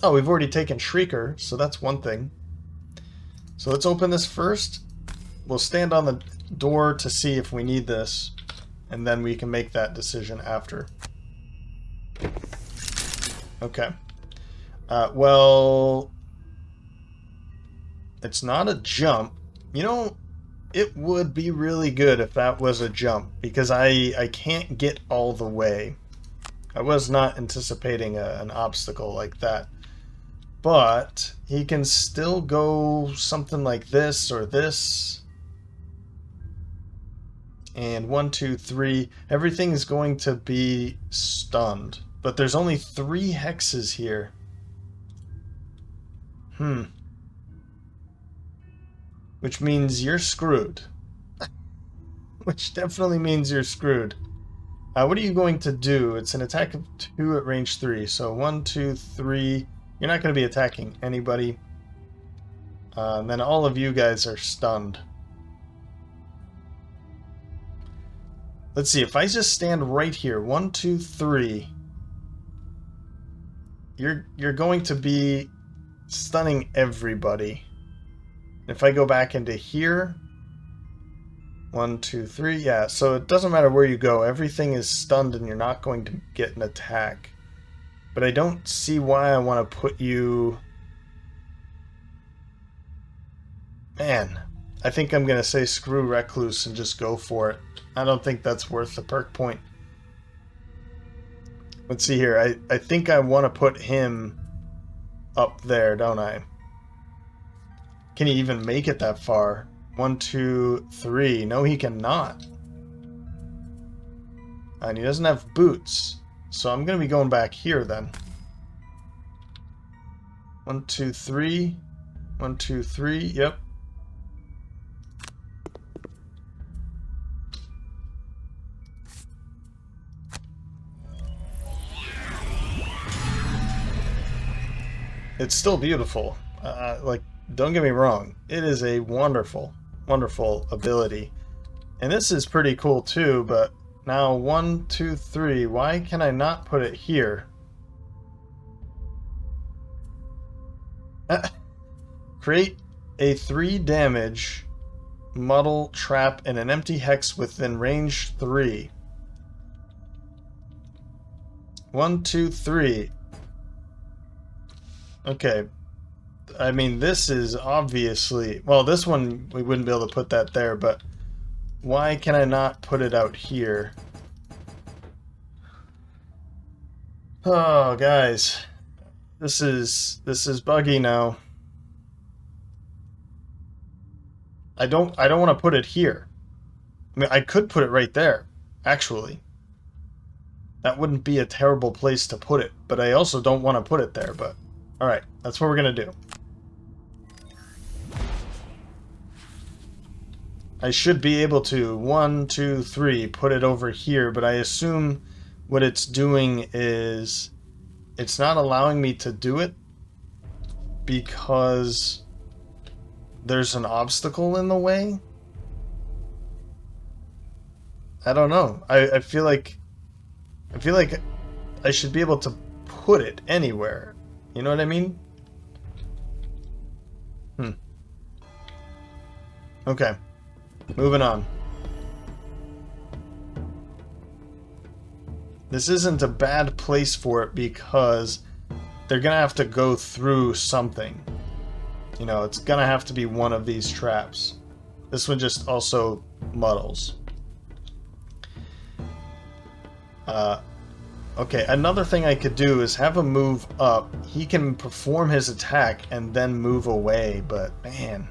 Oh, we've already taken Shrieker, so that's one thing. So let's open this first. We'll stand on the door to see if we need this, and then we can make that decision after. Okay. Well, it's not a jump. You know, it would be really good if that was a jump, because I can't get all the way. I was not anticipating an obstacle like that. But he can still go something like this or this. And 1, 2, 3. Everything is going to be stunned. But there's only 3 hexes here. Which means you're screwed. Which definitely means you're screwed. What are you going to do? It's an attack of 2 at range 3. So 1, 2, 3. You're not going to be attacking anybody. And then all of you guys are stunned. Let's see. If I just stand right here. 1, 2, 3. You're going to be stunning everybody. If I go back into here, 1, 2, 3, yeah, so it doesn't matter where you go, everything is stunned and you're not going to get an attack. But I don't see why I want to put you... Man, I think I'm going to say screw Recluse and just go for it. I don't think that's worth the perk point. Let's see here, I think I want to put him up there, don't I? Can he even make it that far? 1, 2, 3. No, he cannot. And he doesn't have boots. So I'm going to be going back here then. 1, 2, 3. 1, 2, 3. Yep. It's still beautiful. Like, don't get me wrong, it is a wonderful, wonderful ability. And this is pretty cool too, but now 1, 2, 3, why can I not put it here? Create a 3 damage muddle trap in an empty hex within range 3. 1, 2, 3. Okay. I mean, this is obviously... Well, this one, we wouldn't be able to put that there, but why can I not put it out here? Oh, guys. This is buggy now. I don't want to put it here. I mean, I could put it right there, actually. That wouldn't be a terrible place to put it, but I also don't want to put it there, but... Alright, that's what we're going to do. I should be able to, 1, 2, 3, put it over here, but I assume what it's doing is it's not allowing me to do it because there's an obstacle in the way. I don't know. I feel like I should be able to put it anywhere. You know what I mean? Okay. Moving on. This isn't a bad place for it because they're gonna have to go through something. You know, it's gonna have to be one of these traps. This one just also muddles. Okay, another thing I could do is have him move up. He can perform his attack and then move away, but man.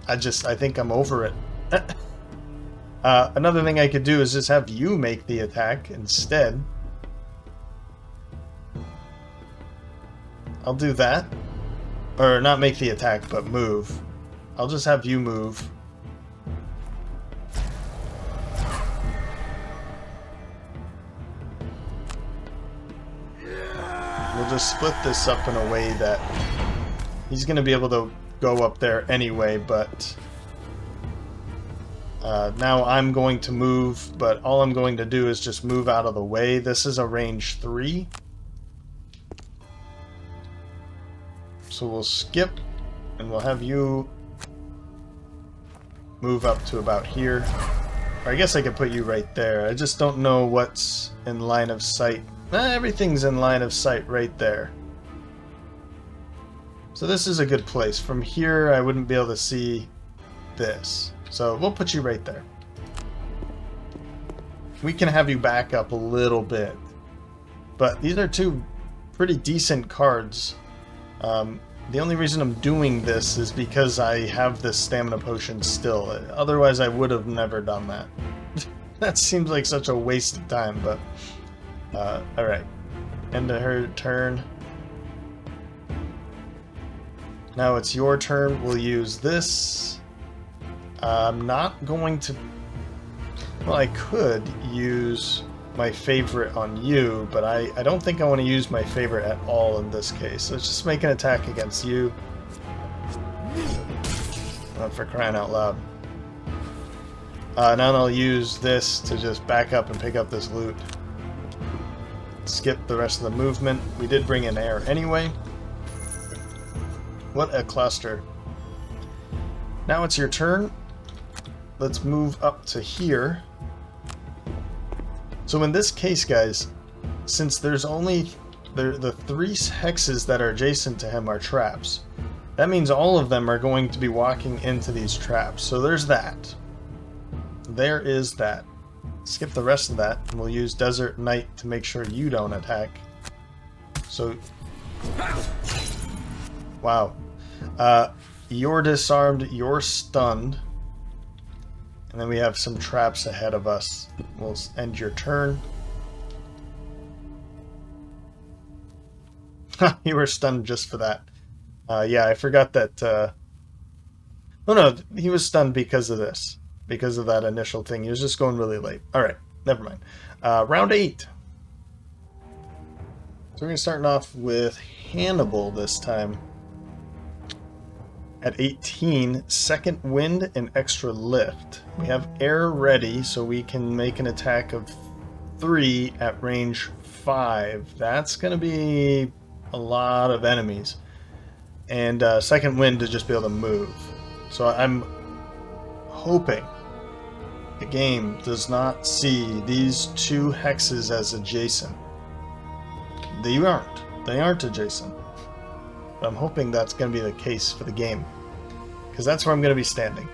I think I'm over it. Another thing I could do is just have you make the attack instead. I'll do that. Or not make the attack, but move. I'll just have you move. We'll just split this up in a way that he's going to be able to go up there anyway, but now I'm going to move, but all I'm going to do is just move out of the way. This is a range 3. So we'll skip, and we'll have you move up to about here. Or I guess I could put you right there. I just don't know what's in line of sight. Everything's in line of sight right there. So this is a good place. From here, I wouldn't be able to see this. So we'll put you right there. We can have you back up a little bit. But these are two pretty decent cards. The only reason I'm doing this is because I have this stamina potion still. Otherwise, I would have never done that. That seems like such a waste of time, but... alright. End of her turn. Now it's your turn. We'll use this. I'm not going to... Well, I could use my favorite on you, but I don't think I want to use my favorite at all in this case. Let's just make an attack against you. Oh, for crying out loud. Now I'll use this to just back up and pick up this loot. Skip the rest of the movement. We did bring in air anyway. What a cluster. Now it's your turn. Let's move up to here. So in this case, guys, since there's only the 3 hexes that are adjacent to him are traps, that means all of them are going to be walking into these traps. So there's that. There is that. Skip the rest of that, and we'll use Desert Knight to make sure you don't attack. So, wow. You're disarmed, you're stunned. And then we have some traps ahead of us. We'll end your turn. You were stunned just for that. Yeah, I forgot that... Oh no, he was stunned because of this. Because of that initial thing. He was just going really late. Alright, never mind. Round 8. So we're going to start off with Hannibal this time. At 18, second wind and extra lift. We have air ready, so we can make an attack of 3 at range 5. That's going to be a lot of enemies. And second wind to just be able to move. So I'm hoping the game does not see these 2 hexes as adjacent. They aren't adjacent. I'm hoping that's going to be the case for the game, because that's where I'm going to be standing.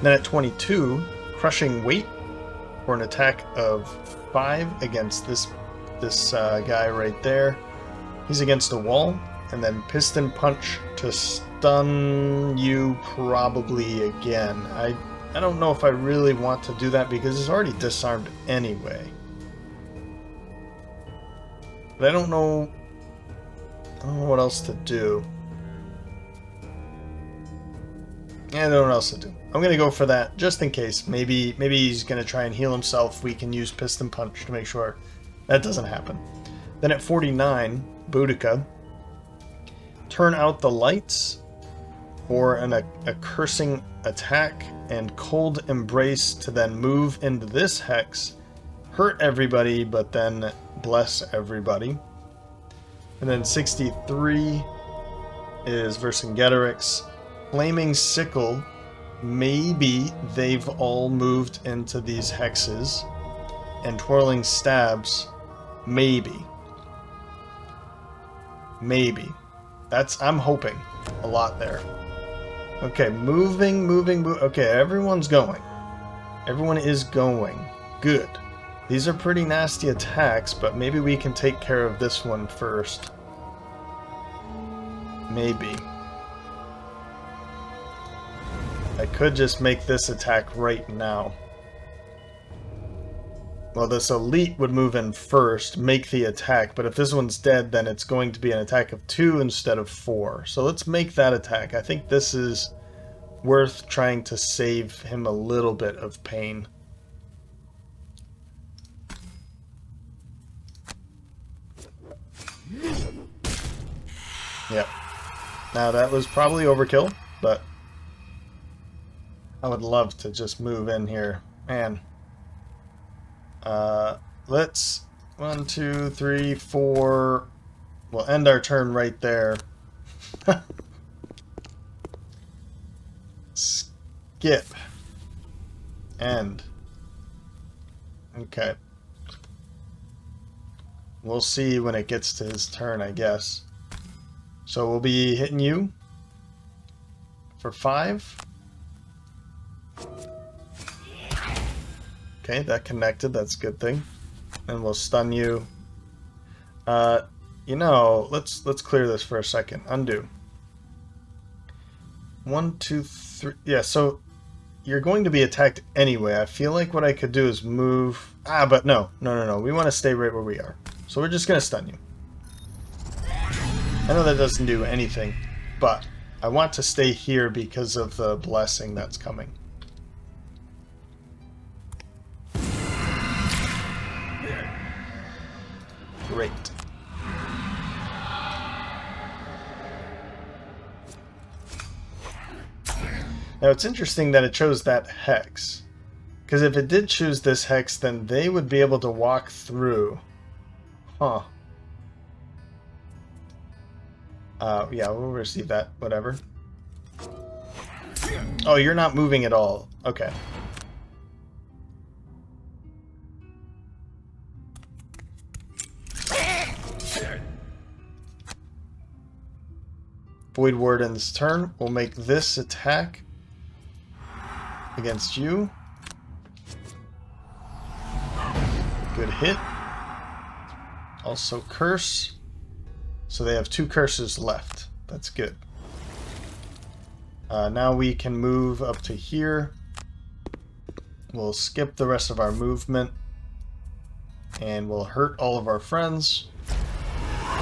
Then at 22, crushing weight for an attack of 5 against this guy right there. He's against a wall, and then piston punch to stun you probably again. I don't know if I really want to do that because he's already disarmed anyway. But I don't know what else to do. I don't know what else to do. I'm going to go for that just in case. Maybe he's going to try and heal himself. We can use Piston Punch to make sure that doesn't happen. Then at 49, Boudica. Turn out the lights for a cursing attack and Cold Embrace to then move into this hex. Hurt everybody, but then bless everybody. And then 63 is Vercingetorix. Flaming Sickle, maybe they've all moved into these hexes. And Twirling Stabs, maybe. Maybe. I'm hoping a lot there. Okay, moving. Okay, everyone's going. Everyone is going. Good. These are pretty nasty attacks, but maybe we can take care of this one first. Maybe. I could just make this attack right now. Well, this elite would move in first, make the attack, but if this one's dead, then it's going to be an attack of 2 instead of 4. So let's make that attack. I think this is worth trying to save him a little bit of pain. Yep. Now that was probably overkill, but I would love to just move in here. Man. Let's 1, 2, 3, 4. We'll end our turn right there. Skip. End. Okay. We'll see when it gets to his turn, I guess. So we'll be hitting you for 5. Okay, that connected. That's a good thing. And we'll stun you. You know, let's clear this for a second. Undo. 1, 2, 3. Yeah, so you're going to be attacked anyway. I feel like what I could do is move. But no. We want to stay right where we are. So we're just going to stun you. I know that doesn't do anything, but I want to stay here because of the blessing that's coming. Great. Now it's interesting that it chose that hex, because if it did choose this hex, then they would be able to walk through. Huh. Yeah, we'll receive that. Whatever. Oh, you're not moving at all. Okay. Void Warden's turn. We'll make this attack against you. Good hit. Also curse. So they have 2 curses left. That's good. Now we can move up to here. We'll skip the rest of our movement. And we'll hurt all of our friends.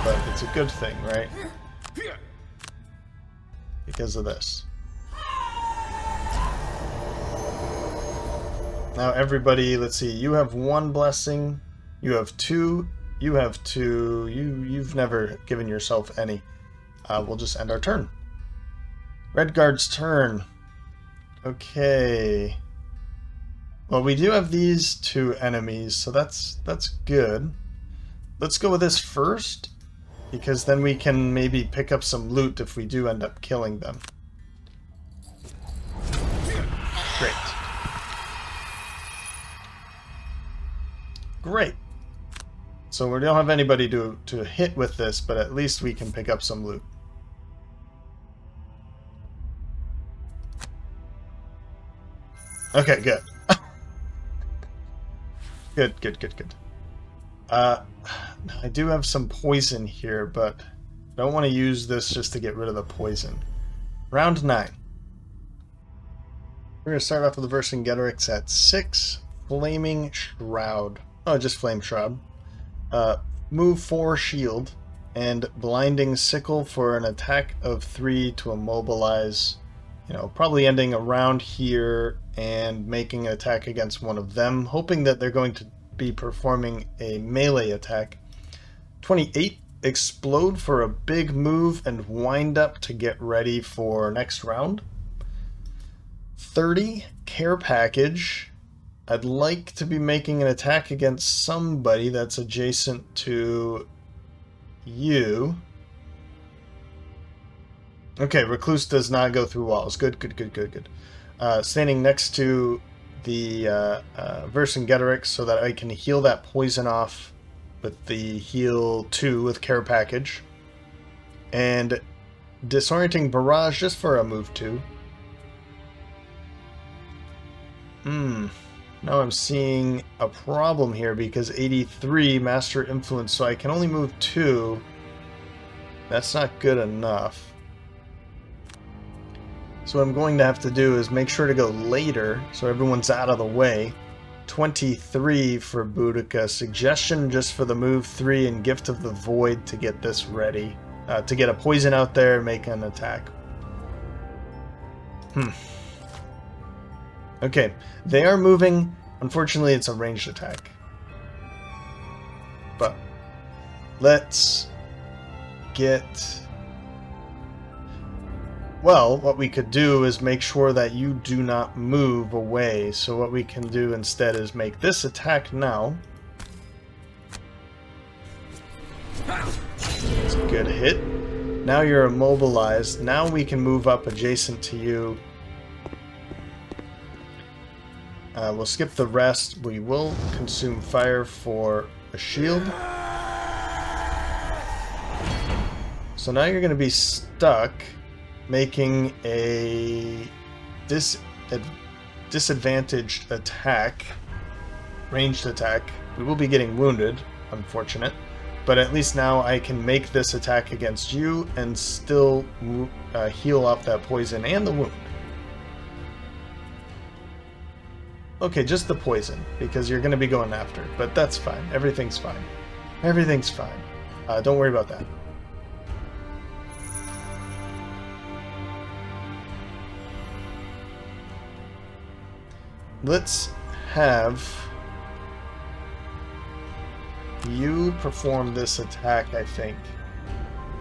But it's a good thing, right? Because of this. Now everybody, let's see. You have 1 blessing. You have 2. You have 2. You've never given yourself any. We'll just end our turn. Redguard's turn. Okay. Well, we do have these 2 enemies, so that's good. Let's go with this first, because then we can maybe pick up some loot if we do end up killing them. Great. Great. So we don't have anybody to hit with this, but at least we can pick up some loot. Okay, good. Good. I do have some poison here, but I don't want to use this just to get rid of the poison. Round 9. We're going to start off with the Vercingetorix at 6. Flaming Shroud. Oh, just Flame Shroud. Move 4 shield, and Blinding Sickle for an attack of 3 to immobilize. You know, probably ending around here and making an attack against one of them, hoping that they're going to be performing a melee attack. 28, Explode for a big move and wind up to get ready for next round. 30, Care Package. I'd like to be making an attack against somebody that's adjacent to you. Okay, Recluse does not go through walls. Good. Standing next to the Vercingetorix so that I can heal that poison off with the heal 2 with Care Package. And Disorienting Barrage just for a move 2. Now I'm seeing a problem here because 83 Master Influence, so I can only move 2. That's not good enough. So what I'm going to have to do is make sure to go later so everyone's out of the way. 23 for Boudica. Suggestion just for the move 3 and Gift of the Void to get this ready. To get a poison out there and make an attack. Okay, they are moving. Unfortunately, it's a ranged attack. But let's get... Well, what we could do is make sure that you do not move away. So what we can do instead is make this attack now. It's a good hit. Now you're immobilized. Now we can move up adjacent to you. We'll skip the rest. We will consume fire for a shield. So now you're going to be stuck making a disadvantaged attack, ranged attack. We will be getting wounded, unfortunate, but at least now I can make this attack against you and still heal off that poison and the wound. Okay, just the poison, because you're going to be going after, but that's fine. Everything's fine. Everything's fine. Don't worry about that. Let's have you perform this attack, I think.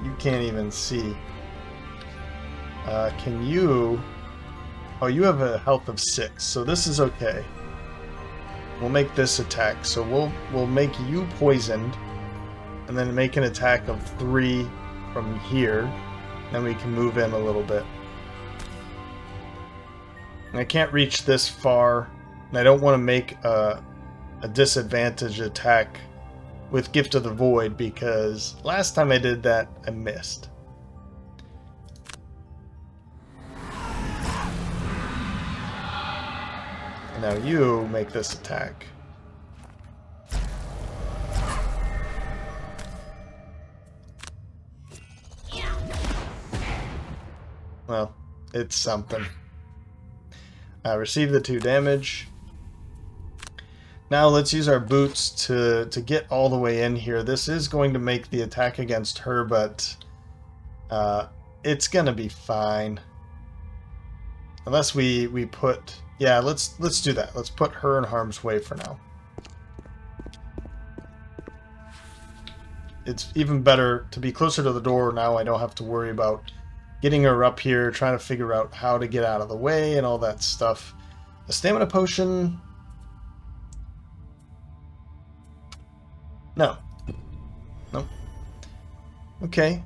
You can't even see. Can you... Oh, you have a health of 6, so this is okay. We'll make this attack. So we'll make you poisoned, and then make an attack of 3 from here. Then we can move in a little bit. And I can't reach this far, and I don't want to make a disadvantage attack with Gift of the Void, because last time I did that, I missed. And now you make this attack. Well, it's something. Receive the 2 damage. Now let's use our boots to get all the way in here. This is going to make the attack against her, but it's gonna be fine. Unless we put... Yeah, let's do that. Let's put her in harm's way for now. It's even better to be closer to the door now. I don't have to worry about getting her up here, trying to figure out how to get out of the way and all that stuff. A stamina potion... No. Nope. Okay.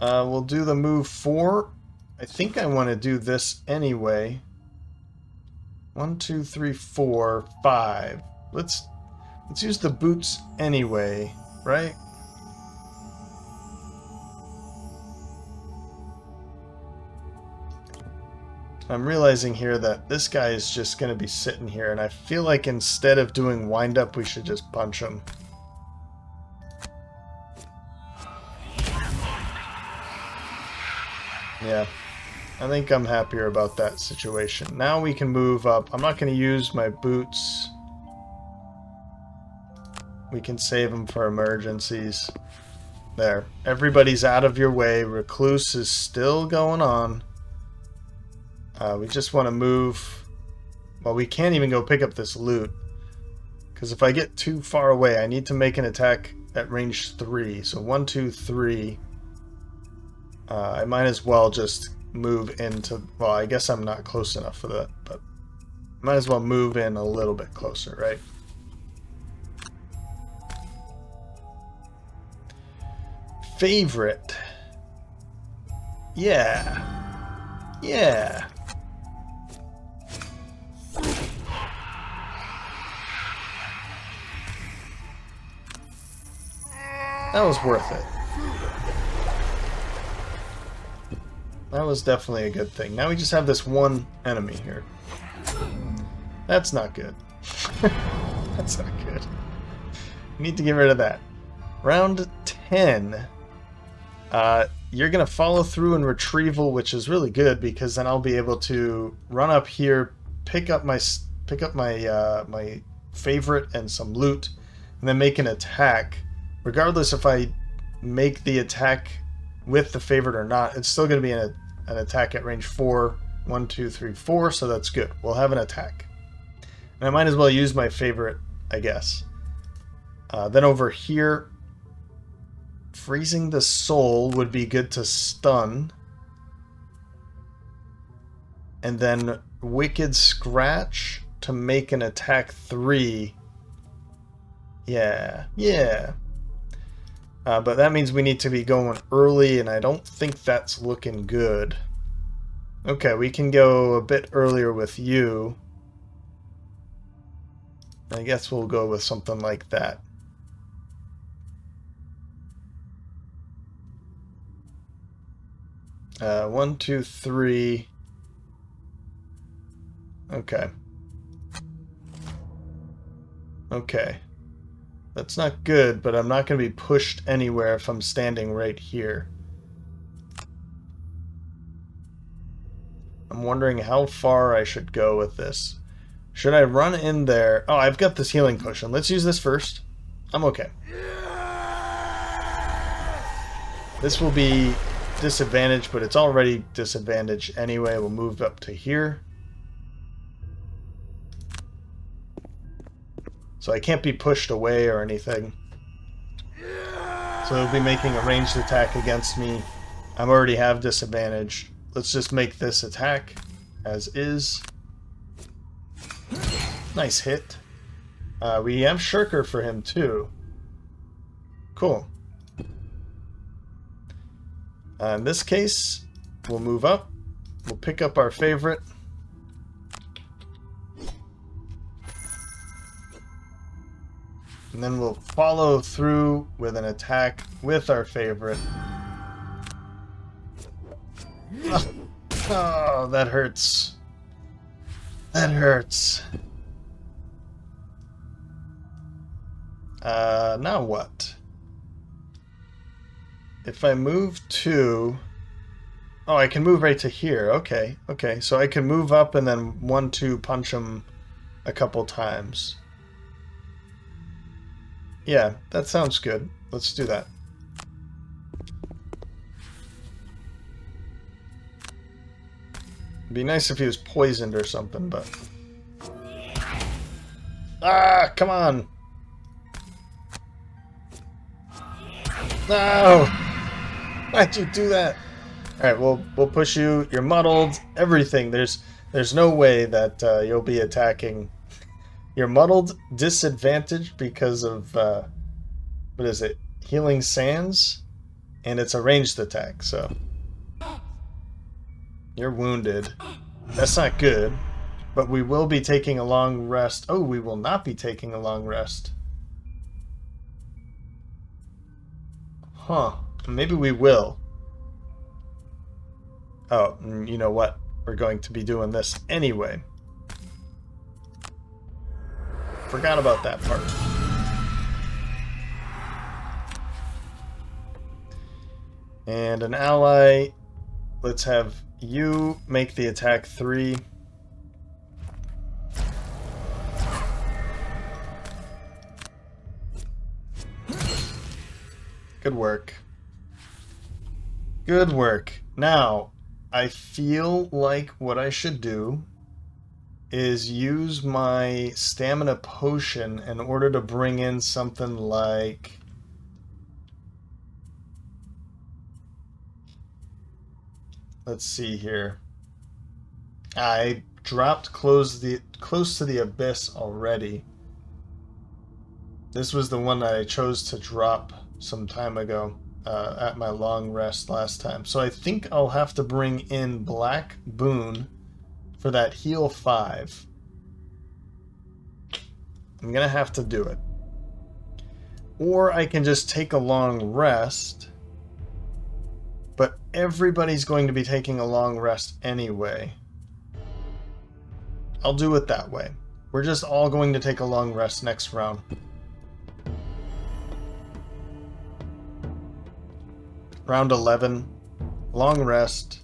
We'll do the move 4. I think I want to do this anyway. 1, 2, 3, 4, 5. Let's use the boots anyway, right? I'm realizing here that this guy is just going to be sitting here, and I feel like instead of doing wind up, we should just punch him. Yeah, I think I'm happier about that situation. Now we can move up. I'm not going to use my boots. We can save them for emergencies. There. Everybody's out of your way. Recluse is still going on. We just want to move... Well, we can't even go pick up this loot. Because if I get too far away, I need to make an attack at range 3. So 1, 2, 3... I might as well just move into... Well, I guess I'm not close enough for that, but... Might as well move in a little bit closer, right? Favorite. Yeah. Yeah. That was worth it. That was definitely a good thing. Now we just have this one enemy here. That's not good. That's not good. Need to get rid of that. Round 10. You're going to follow through in retrieval, which is really good because then I'll be able to run up here, pick up my my favorite and some loot, and then make an attack. Regardless if I make the attack with the favorite or not, it's still going to be an attack at range 4. 1, 2, 3, 4, so that's good. We'll have an attack. And I might as well use my favorite, I guess. Then over here, freezing the soul would be good to stun. And then wicked scratch to make an attack 3. Yeah. But that means we need to be going early, and I don't think that's looking good. Okay, we can go a bit earlier with you. I guess we'll go with something like that. One, two, three. Okay. Okay. That's not good, but I'm not going to be pushed anywhere if I'm standing right here. I'm wondering how far I should go with this. Should I run in there? Oh, I've got this healing potion. Let's use this first. I'm okay. This will be disadvantage, but it's already disadvantage anyway. We'll move up to here. So I can't be pushed away or anything. So it'll be making a ranged attack against me. I already have disadvantage. Let's just make this attack as is. Nice hit. We have Shirker for him too. Cool. In this case, we'll move up. We'll pick up our favorite. And then we'll follow through with an attack with our favorite. Oh, that hurts. That hurts. Now what? If I move to... Oh, I can move right to here. Okay, okay. So I can move up and then 1-2 punch him a couple times. Yeah, that sounds good. Let's do that. It'd be nice if he was poisoned or something, but... Ah, come on! No! Why'd you do that? Alright, we'll push you. You're muddled. Everything. There's no way that you'll be attacking. You're muddled, disadvantaged because of, what is it? Healing Sands? And it's a ranged attack, so... You're wounded. That's not good. But we will be taking a long rest. Oh, we will not be taking a long rest. Huh. Maybe we will. Oh, you know what? We're going to be doing this anyway. Forgot about that part. And an ally. Let's have you make the attack 3. Good work. Good work. Now, I feel like what I should do is use my stamina potion in order to bring in something like... Let's see here. I dropped close to the abyss already. This was the one that I chose to drop some time ago at my long rest last time. So I think I'll have to bring in Black Boon for that heal 5. I'm gonna have to do it. Or I can just take a long rest. But everybody's going to be taking a long rest anyway. I'll do it that way. we're just all going to take a long rest next round. Round 11, long rest.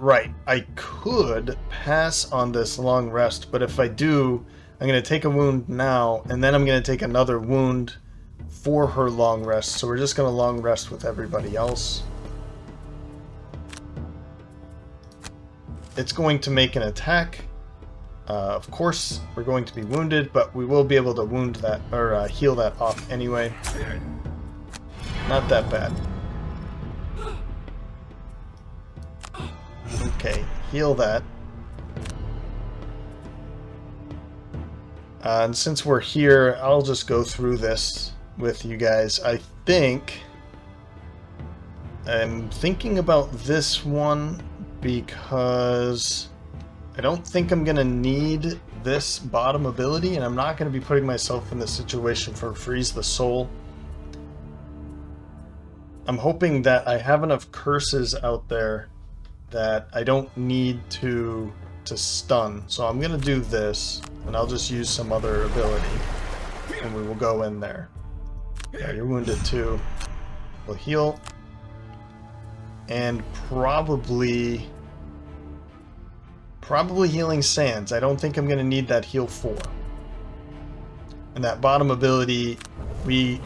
Right, I could pass on this long rest, but if I do, I'm going to take a wound now, and then I'm going to take another wound for her long rest. So we're just going to long rest with everybody else. It's going to make an attack. Of course, we're going to be wounded, but we will be able to wound that, or heal that off anyway. Not that bad. Okay, heal that. And since we're here, I'll just go through this with you guys. I think I'm thinking about this one because I don't think I'm going to need this bottom ability, and I'm not going to be putting myself in this situation for Freeze the Soul. I'm hoping that I have enough curses out there that I don't need to stun. So I'm going to do this, and I'll just use some other ability, and we will go in there. Yeah, you're wounded too. We'll heal. And probably Healing Sands. I don't think I'm going to need that heal 4. And that bottom ability, we've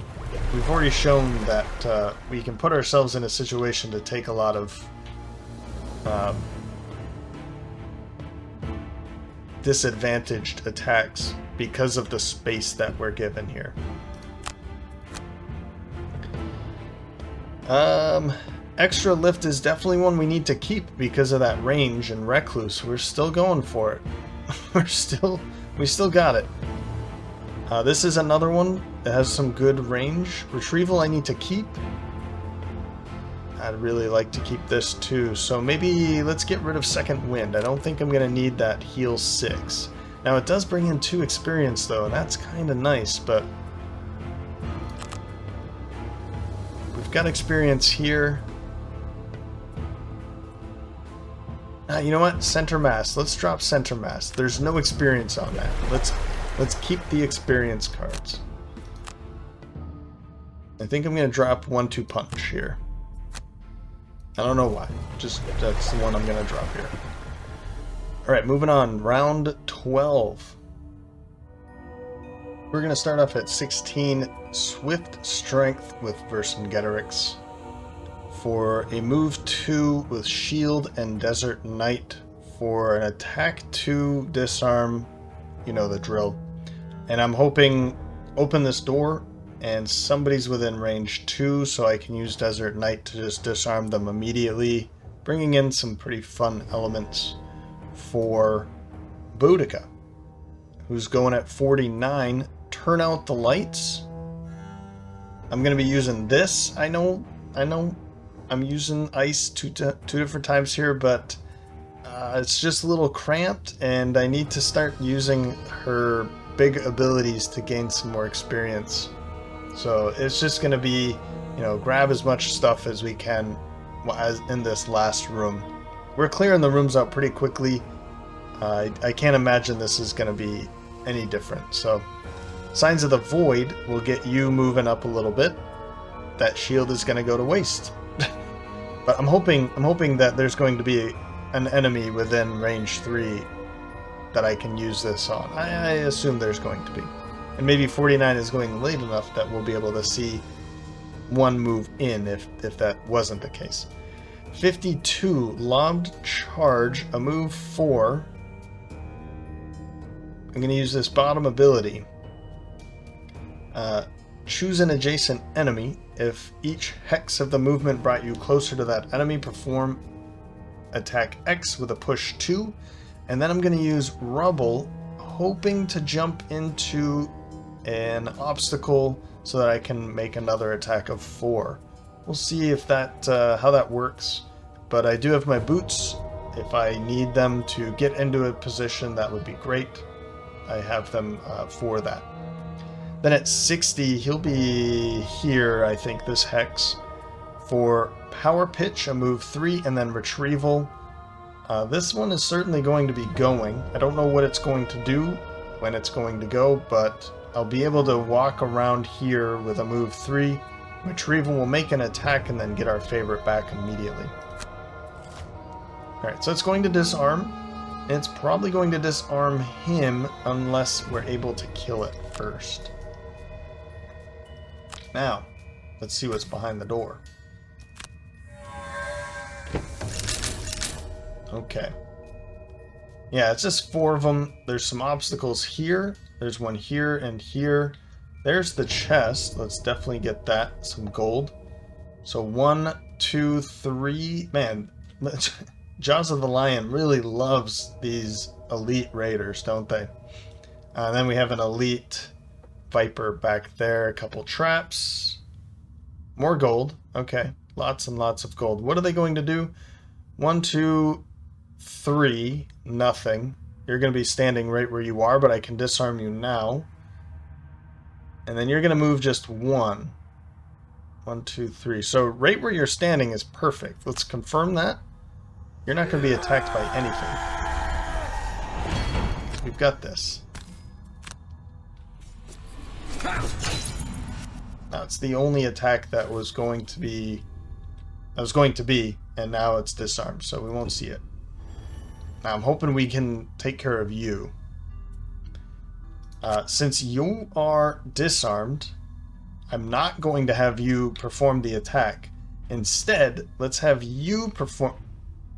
already shown that we can put ourselves in a situation to take a lot of disadvantaged attacks because of the space that we're given here. Extra lift is definitely one we need to keep because of that range, and Recluse, we're still going for it. We still got it. This is another one that has some good range. Retrieval I need to keep. I'd really like to keep this too, so maybe let's get rid of Second Wind. I don't think I'm going to need that heal 6. Now it does bring in 2 experience though, and that's kind of nice, but we've got experience here. You know what? Center Mass. Let's drop Center Mass. There's no experience on that. Let's keep the experience cards. I think I'm going to drop 1-2 Punch here. I don't know why. Just that's the one I'm going to drop here. Alright, moving on. Round 12. We're going to start off at 16 Swift Strength with Vercingetorix. For a move 2 with Shield and Desert Knight. For an attack 2 disarm. You know the drill. And I'm hoping open this door and somebody's within range 2, so I can use Desert Knight to just disarm them immediately, bringing in some pretty fun elements for Boudica, who's going at 49. Turn out the lights. I'm going to be using this. I know I'm using ice two different times here, but it's just a little cramped, and I need to start using her big abilities to gain some more experience. So it's just going to be, you know, grab as much stuff as we can as in this last room. We're clearing the rooms out pretty quickly. I can't imagine this is going to be any different. So Signs of the Void will get you moving up a little bit. That shield is going to go to waste. But I'm hoping that there's going to be an enemy within range 3 that I can use this on. I assume there's going to be. And maybe 49 is going late enough that we'll be able to see one move in if that wasn't the case. 52, Lobbed Charge, a move 4. I'm going to use this bottom ability. Choose an adjacent enemy. If each hex of the movement brought you closer to that enemy, perform attack X with a push 2. And then I'm going to use Rubble, hoping to jump into an obstacle so that I can make another attack of 4. We'll see if that how that works. But I do have my boots. If I need them to get into a position, that would be great. I have them for that. Then at 60, he'll be here, I think, this hex. For Power Pitch, a move 3, and then Retrieval. This one is certainly going to be going. I don't know what it's going to do, when it's going to go, but I'll be able to walk around here with a move 3. Retrieval will make an attack and then get our favorite back immediately. Alright, so it's going to disarm. It's probably going to disarm him unless we're able to kill it first. Now, let's see what's behind the door. Okay. Yeah, it's just 4 of them. There's some obstacles here. There's one here and here. There's the chest. Let's definitely get that. Some gold. So 1, 2, 3. Man, Jaws of the Lion really loves these elite raiders, don't they? Then we have an elite viper back there. A couple traps. More gold. Okay. Lots and lots of gold. What are they going to do? 1, 2, 3, nothing. You're going to be standing right where you are, but I can disarm you now. And then you're going to move just 1. 1, 2, 3. So right where you're standing is perfect. Let's confirm that. You're not going to be attacked by anything. We've got this. Now it's the only attack that was going to be, and now it's disarmed, so we won't see it. Now I'm hoping we can take care of you. Since you are disarmed, I'm not going to have you perform the attack. Instead, let's have you perform...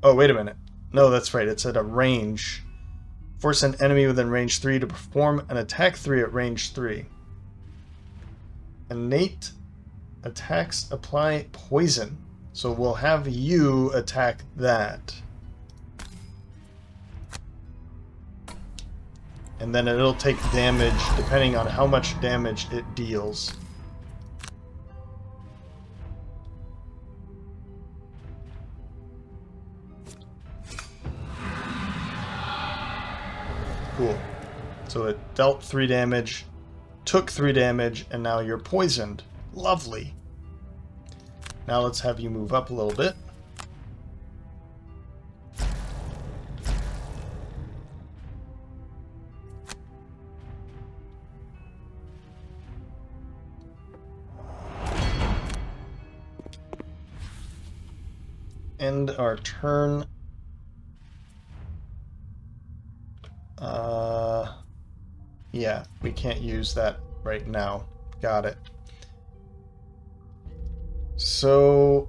Oh, wait a minute. No, that's right. It's at a range. Force an enemy within range 3 to perform an attack 3 at range 3. Innate attacks apply poison. So we'll have you attack that. And then it'll take damage depending on how much damage it deals. Cool. So it dealt 3 damage, took 3 damage, and now you're poisoned. Lovely. Now let's have you move up a little bit. End our turn. Yeah, we can't use that right now. Got it. So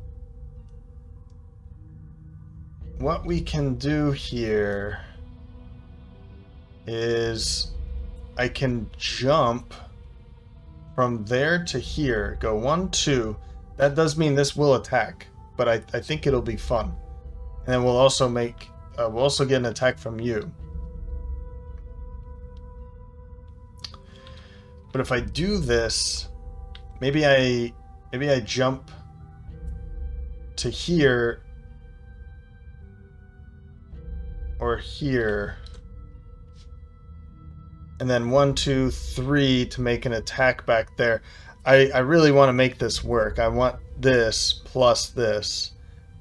what we can do here is I can jump from there to here, go 1, 2. That does mean this will attack, but I think it'll be fun. And then we'll also make, we'll also get an attack from you. But if I do this, maybe I jump to here or here, and then 1, 2, 3 to make an attack back there. I really want to make this work. I want this plus this,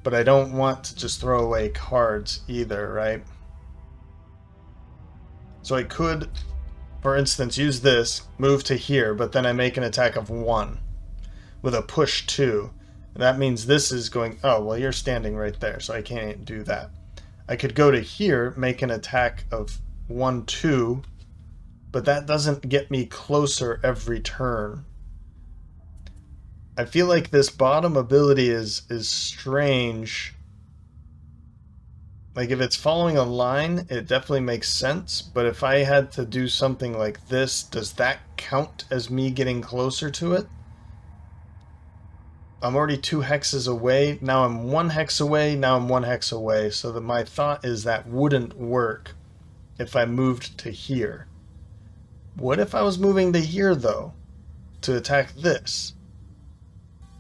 but I don't want to just throw away cards either, right? So I could, for instance, use this, move to here, but then I make an attack of 1 with a push 2. That means this is going... Oh, well, you're standing right there, so I can't do that. I could go to here, make an attack of 1, 2, but that doesn't get me closer every turn. I feel like this bottom ability is strange. Like, if it's following a line, it definitely makes sense, but if I had to do something like this, does that count as me getting closer to it? I'm already 2 hexes away, now I'm 1 hex away, now I'm 1 hex away, so that my thought is that wouldn't work if I moved to here. What if I was moving to here, though, to attack this?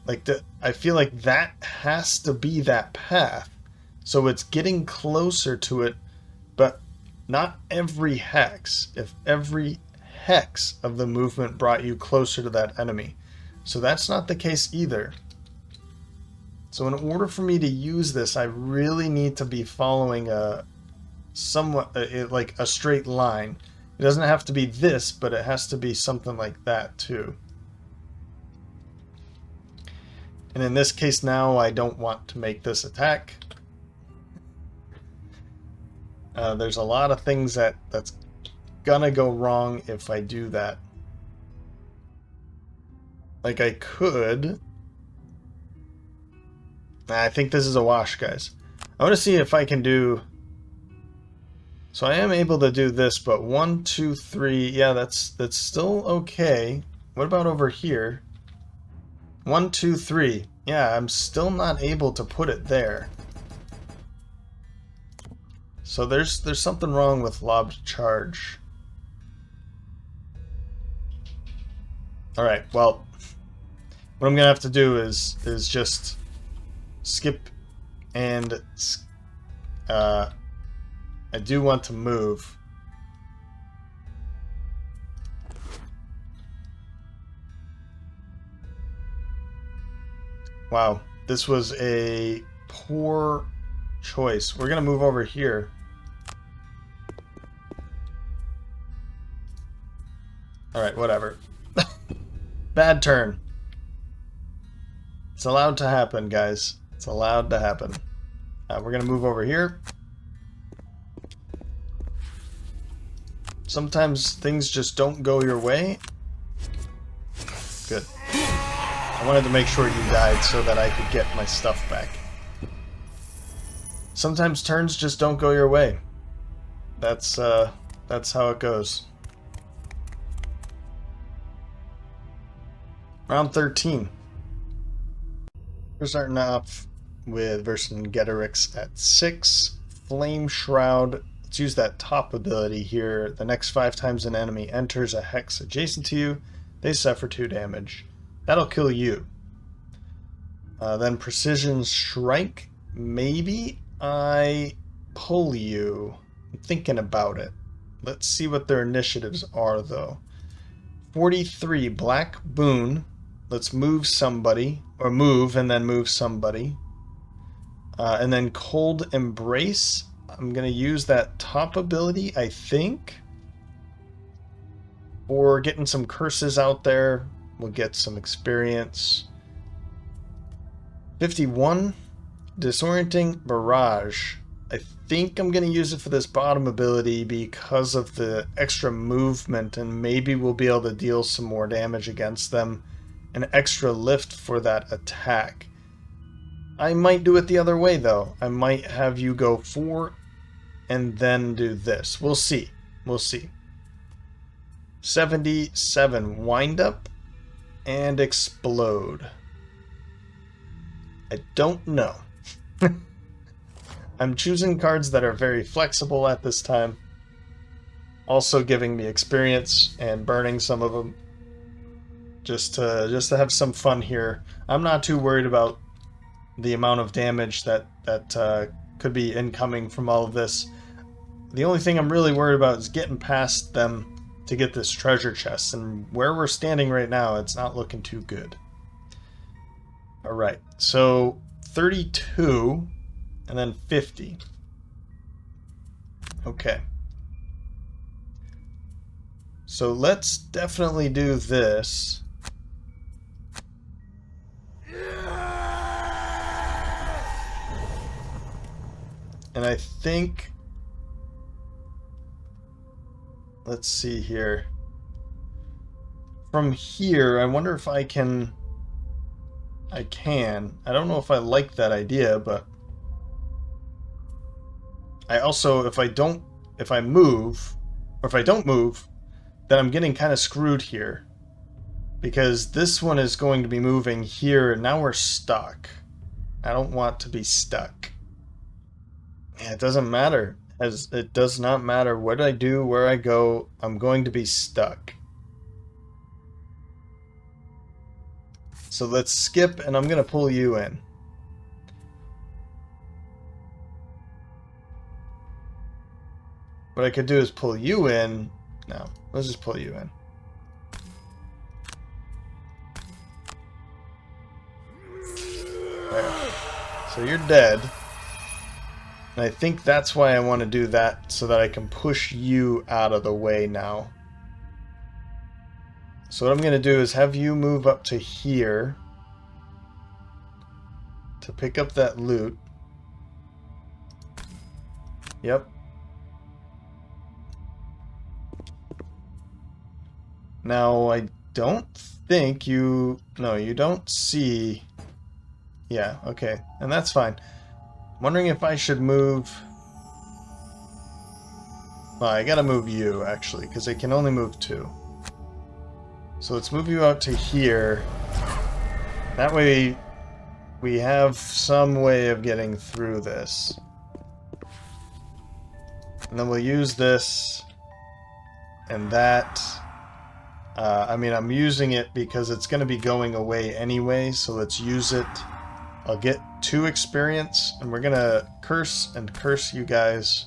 Like, I feel like that has to be that path. So it's getting closer to it, but not every hex. If every hex of the movement brought you closer to that enemy. So that's not the case either. So in order for me to use this, I really need to be following a somewhat like a straight line. It doesn't have to be this, but it has to be something like that too. And in this case now, I don't want to make this attack. There's a lot of things that's gonna go wrong if I do that. Like I could... I think this is a wash, guys. I want to see if I can do... So I am able to do this, but 1, 2, 3... Yeah, that's still okay. What about over here? 1, 2, 3. Yeah, I'm still not able to put it there. So there's something wrong with lobbed charge. Alright, well, what I'm gonna have to do is just skip, and I do want to move. Wow, this was a poor choice. We're gonna move over here. Alright, whatever. Bad turn. It's allowed to happen, guys. It's allowed to happen. We're gonna move over here. Sometimes things just don't go your way. Good. I wanted to make sure you died so that I could get my stuff back. Sometimes turns just don't go your way. That's how it goes. Round 13. We're starting off with Vercingetorix at 6. Flame Shroud. Let's use that top ability here. The next 5 times an enemy enters a hex adjacent to you, they suffer 2 damage. That'll kill you. Then Precision Strike. Maybe I pull you. I'm thinking about it. Let's see what their initiatives are, though. 43, Black Boon. Let's move somebody, or move and then move somebody. And then Cold Embrace. I'm going to use that top ability, I think. Or getting some curses out there. We'll get some experience. 51, Disorienting Barrage. I think I'm going to use it for this bottom ability because of the extra movement, and maybe we'll be able to deal some more damage against them. An extra lift for that attack. I might do it the other way, though. I might have you go 4 and then do this. We'll see. We'll see. 77, Wind Up and Explode. I don't know. I'm choosing cards that are very flexible at this time. Also giving me experience and burning some of them. Just to have some fun here. I'm not too worried about the amount of damage that could be incoming from all of this. The only thing I'm really worried about is getting past them to get this treasure chest. And where we're standing right now, it's not looking too good. Alright, so 32 and then 50. Okay. So let's definitely do this. And I think, let's see here. From here, I wonder if I can. I don't know if I like that idea, but I also, if I move, or if I don't move, then I'm getting kind of screwed here. Because this one is going to be moving here, and now we're stuck. I don't want to be stuck. Yeah, it doesn't matter. As it does not matter what I do, where I go, I'm going to be stuck. So let's skip, and I'm going to pull you in. What I could do is pull you in. No, let's just pull you in. There. So you're dead. And I think that's why I want to do that, so that I can push you out of the way now. So what I'm going to do is have you move up to here to pick up that loot. Yep. Now, I don't think you... No, you don't see... Yeah, okay. And that's fine. I'm wondering if I should move... Well, I gotta move you, actually, because I can only move 2. So let's move you out to here. That way, we have some way of getting through this. And then we'll use this and that. I mean, I'm using it because it's going to be going away anyway, so let's use it. I'll get 2 experience, and we're going to curse and curse you guys.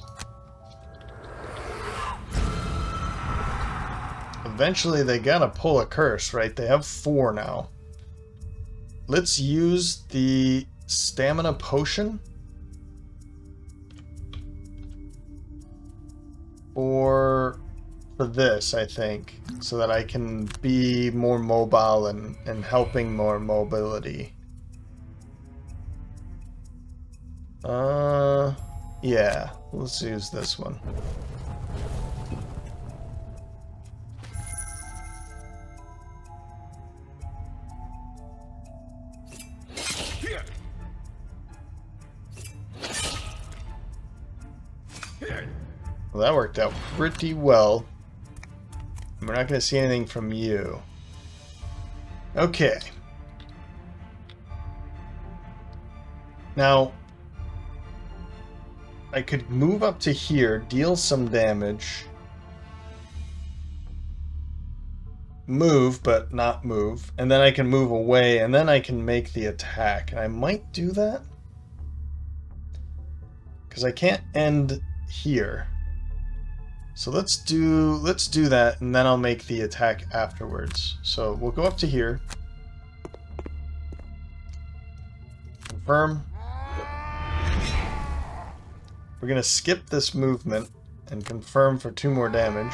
Eventually, they got to pull a curse, right? They have 4 now. Let's use the stamina potion for this, I think, so that I can be more mobile and helping more mobility. Yeah, let's use this one. Well, that worked out pretty well. We're not going to see anything from you. Okay. Now, I could move up to here, deal some damage, move, but not move, and then I can move away, and then I can make the attack. And I might do that, because I can't end here. So let's do that, and then I'll make the attack afterwards. So we'll go up to here. Confirm. We're gonna skip this movement and confirm for 2 more damage.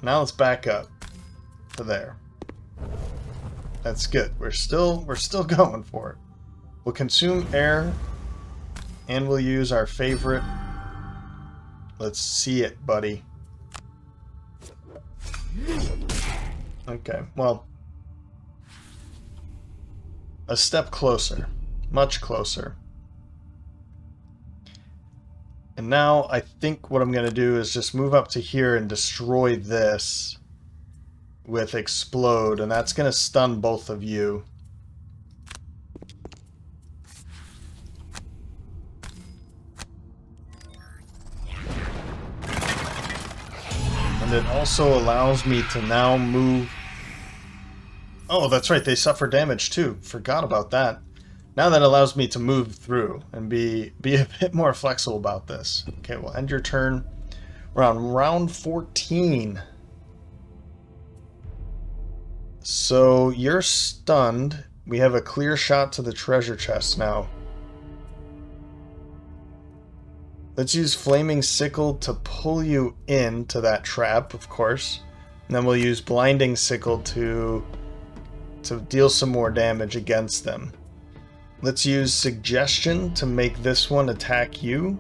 Now let's back up to there. That's good. We're still going for it. We'll consume air, and we'll use our favorite. Let's see it, buddy. Okay, well, a step closer, much closer. And now I think what I'm going to do is just move up to here and destroy this with explode, and that's going to stun both of you. And it also allows me to now move... Oh, that's right, they suffer damage too. Forgot about that. Now that allows me to move through and be a bit more flexible about this. Okay, we'll end your turn. We're on round 14. So you're stunned. We have a clear shot to the treasure chest now. Let's use Flaming Sickle to pull you into that trap, of course. And then we'll use Blinding Sickle to deal some more damage against them. Let's use Suggestion to make this one attack you.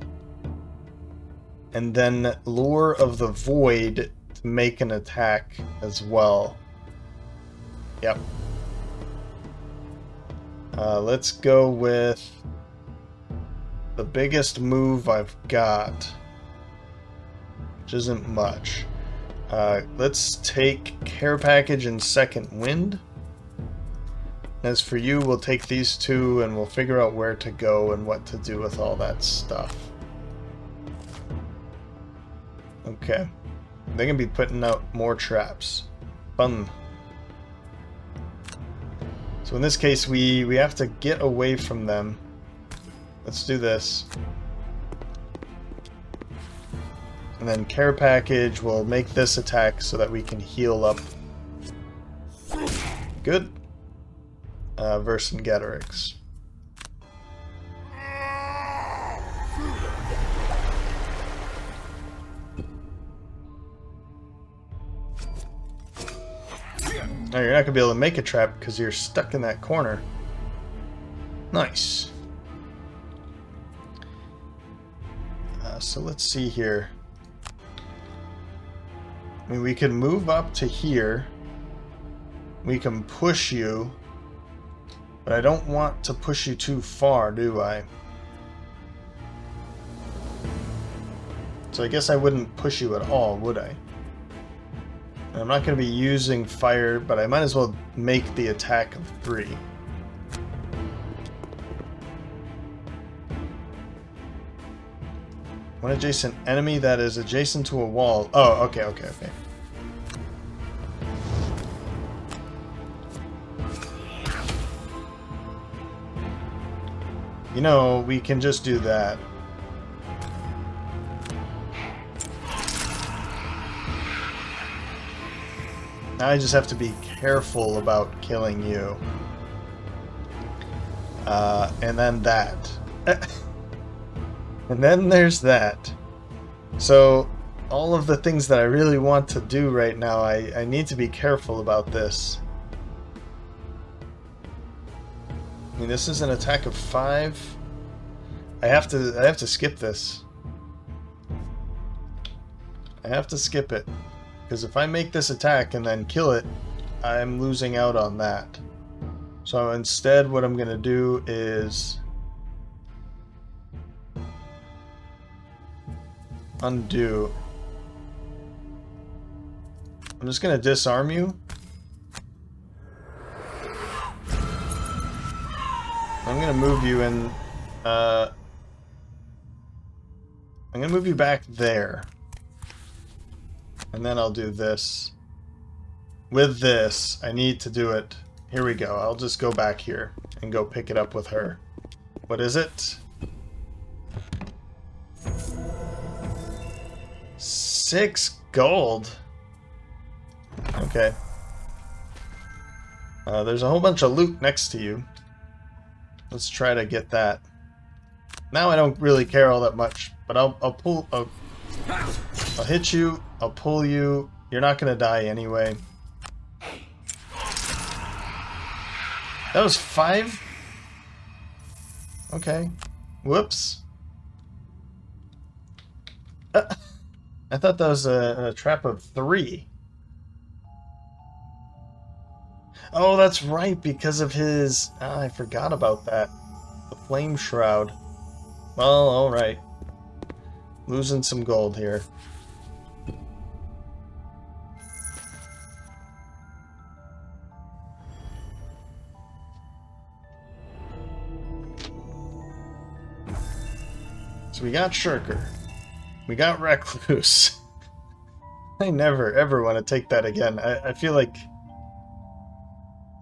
And then Lure of the Void to make an attack as well. Yep. Let's go with the biggest move I've got, which isn't much. Let's take Care Package and Second Wind. As for you, we'll take these 2 and we'll figure out where to go and what to do with all that stuff. Okay. They're going to be putting out more traps. Fun. So in this case, we have to get away from them. Let's do this. And then Care Package will make this attack so that we can heal up. Good. Vercingetorix. Oh, you're not gonna be able to make a trap because you're stuck in that corner. Nice. So let's see here. I mean, we can move up to here. We can push you. But I don't want to push you too far, do I? So I guess I wouldn't push you at all, would I? I'm not going to be using fire, but I might as well make the attack of 3. One adjacent enemy that is adjacent to a wall. Oh, okay. You know, we can just do that. Now I just have to be careful about killing you. And then that. And then there's that. So, all of the things that I really want to do right now, I need to be careful about this. I mean, this is an attack of 5. I have to skip this. I have to skip it. Because if I make this attack and then kill it, I'm losing out on that. So instead, what I'm going to do is undo. I'm just going to disarm you. I'm going to move you in. I'm going to move you back there. And then I'll do this. With this, I need to do it. Here we go. I'll just go back here and go pick it up with her. What is it? 6 gold. Okay. There's a whole bunch of loot next to you. Let's try to get that. Now I don't really care all that much, but I'll hit you. I'll pull you. You're not gonna die anyway. That was 5? Okay. Whoops. I thought that was a trap of 3. Oh, that's right, because of his... I forgot about that. The flame shroud. Well, alright. Losing some gold here. So we got Shirker. We got Recluse. I never, ever want to take that again. I feel like...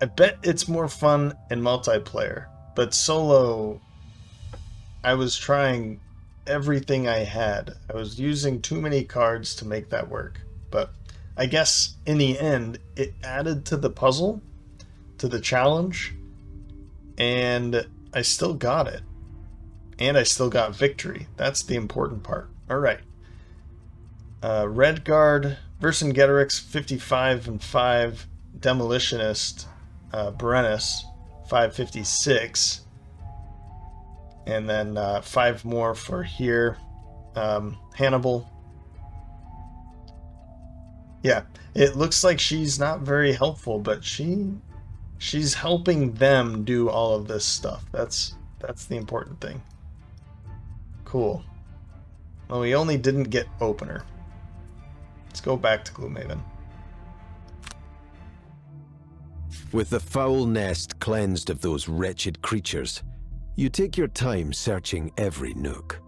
I bet it's more fun in multiplayer. But solo... I was trying everything I had. I was using too many cards to make that work. But I guess, in the end, it added to the puzzle, to the challenge, and I still got it. And I still got victory. That's the important part. Alright. Redguard, Vercingetorix, 55 and 5. Demolitionist, Brennus, 556. And then 5 more for here. Hannibal. Yeah, it looks like she's not very helpful, but she's helping them do all of this stuff. That's the important thing. Cool. Well, we only didn't get opener. Let's go back to Gloomhaven. With the foul nest cleansed of those wretched creatures, you take your time searching every nook.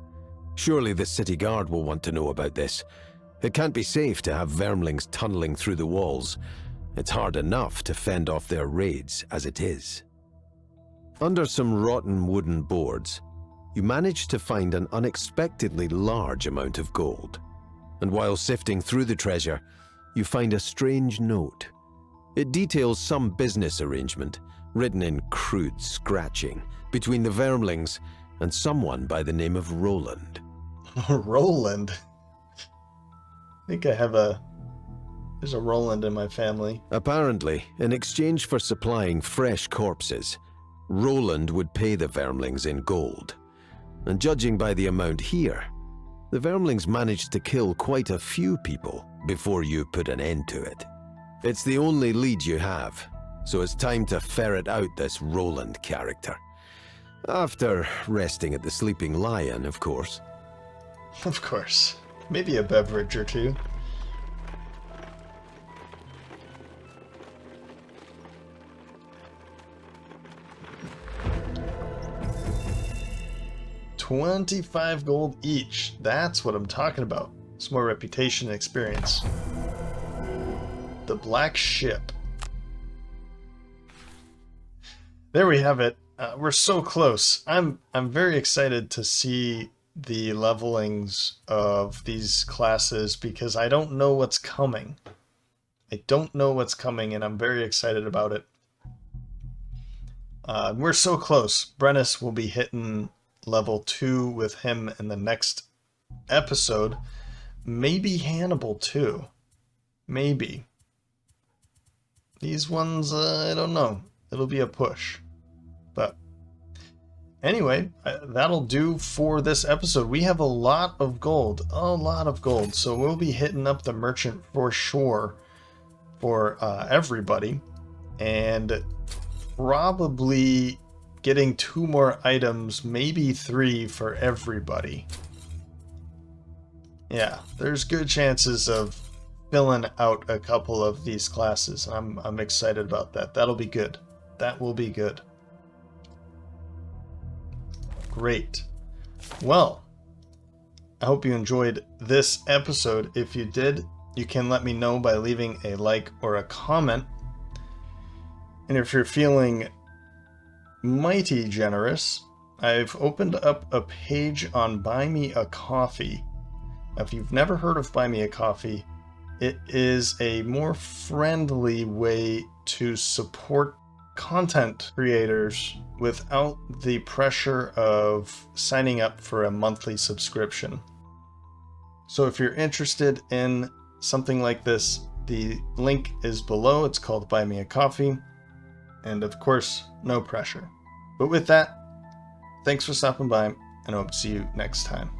Surely the city guard will want to know about this. It can't be safe to have vermlings tunneling through the walls. It's hard enough to fend off their raids as it is. Under some rotten wooden boards, you manage to find an unexpectedly large amount of gold. And while sifting through the treasure, you find a strange note. It details some business arrangement, written in crude scratching, between the vermlings and someone by the name of Roland. Roland? I think I have a There's a Roland in my family. Apparently, in exchange for supplying fresh corpses, Roland would pay the Vermlings in gold. And judging by the amount here, the Vermlings managed to kill quite a few people before you put an end to it. It's the only lead you have, so it's time to ferret out this Roland character. After resting at the Sleeping Lion, of course. Of course. Maybe a beverage or two. $25 gold each. That's what I'm talking about. It's more reputation and experience. The Black Ship. There we have it. We're so close. I'm very excited to see the levelings of these classes because I don't know what's coming. I don't know what's coming, and I'm very excited about it. We're so close. Brennis will be hitting level 2 with him in the next episode. Maybe Hannibal too. Maybe. These ones, I don't know. It'll be a push. But anyway, that'll do for this episode. We have a lot of gold. A lot of gold. So we'll be hitting up the merchant for sure for everybody. And probably getting 2 more items, maybe 3 for everybody. Yeah, there's good chances of filling out a couple of these classes. I'm excited about that. That'll be good. That will be good. Great. Well, I hope you enjoyed this episode. If you did, you can let me know by leaving a like or a comment. And if you're feeling mighty generous, I've opened up a page on Buy Me a Coffee. Now, if you've never heard of Buy Me a Coffee, it is a more friendly way to support content creators without the pressure of signing up for a monthly subscription. So if you're interested in something like this, the link is below. It's called Buy Me a Coffee. And of course, no pressure. But with that, thanks for stopping by, and I hope to see you next time.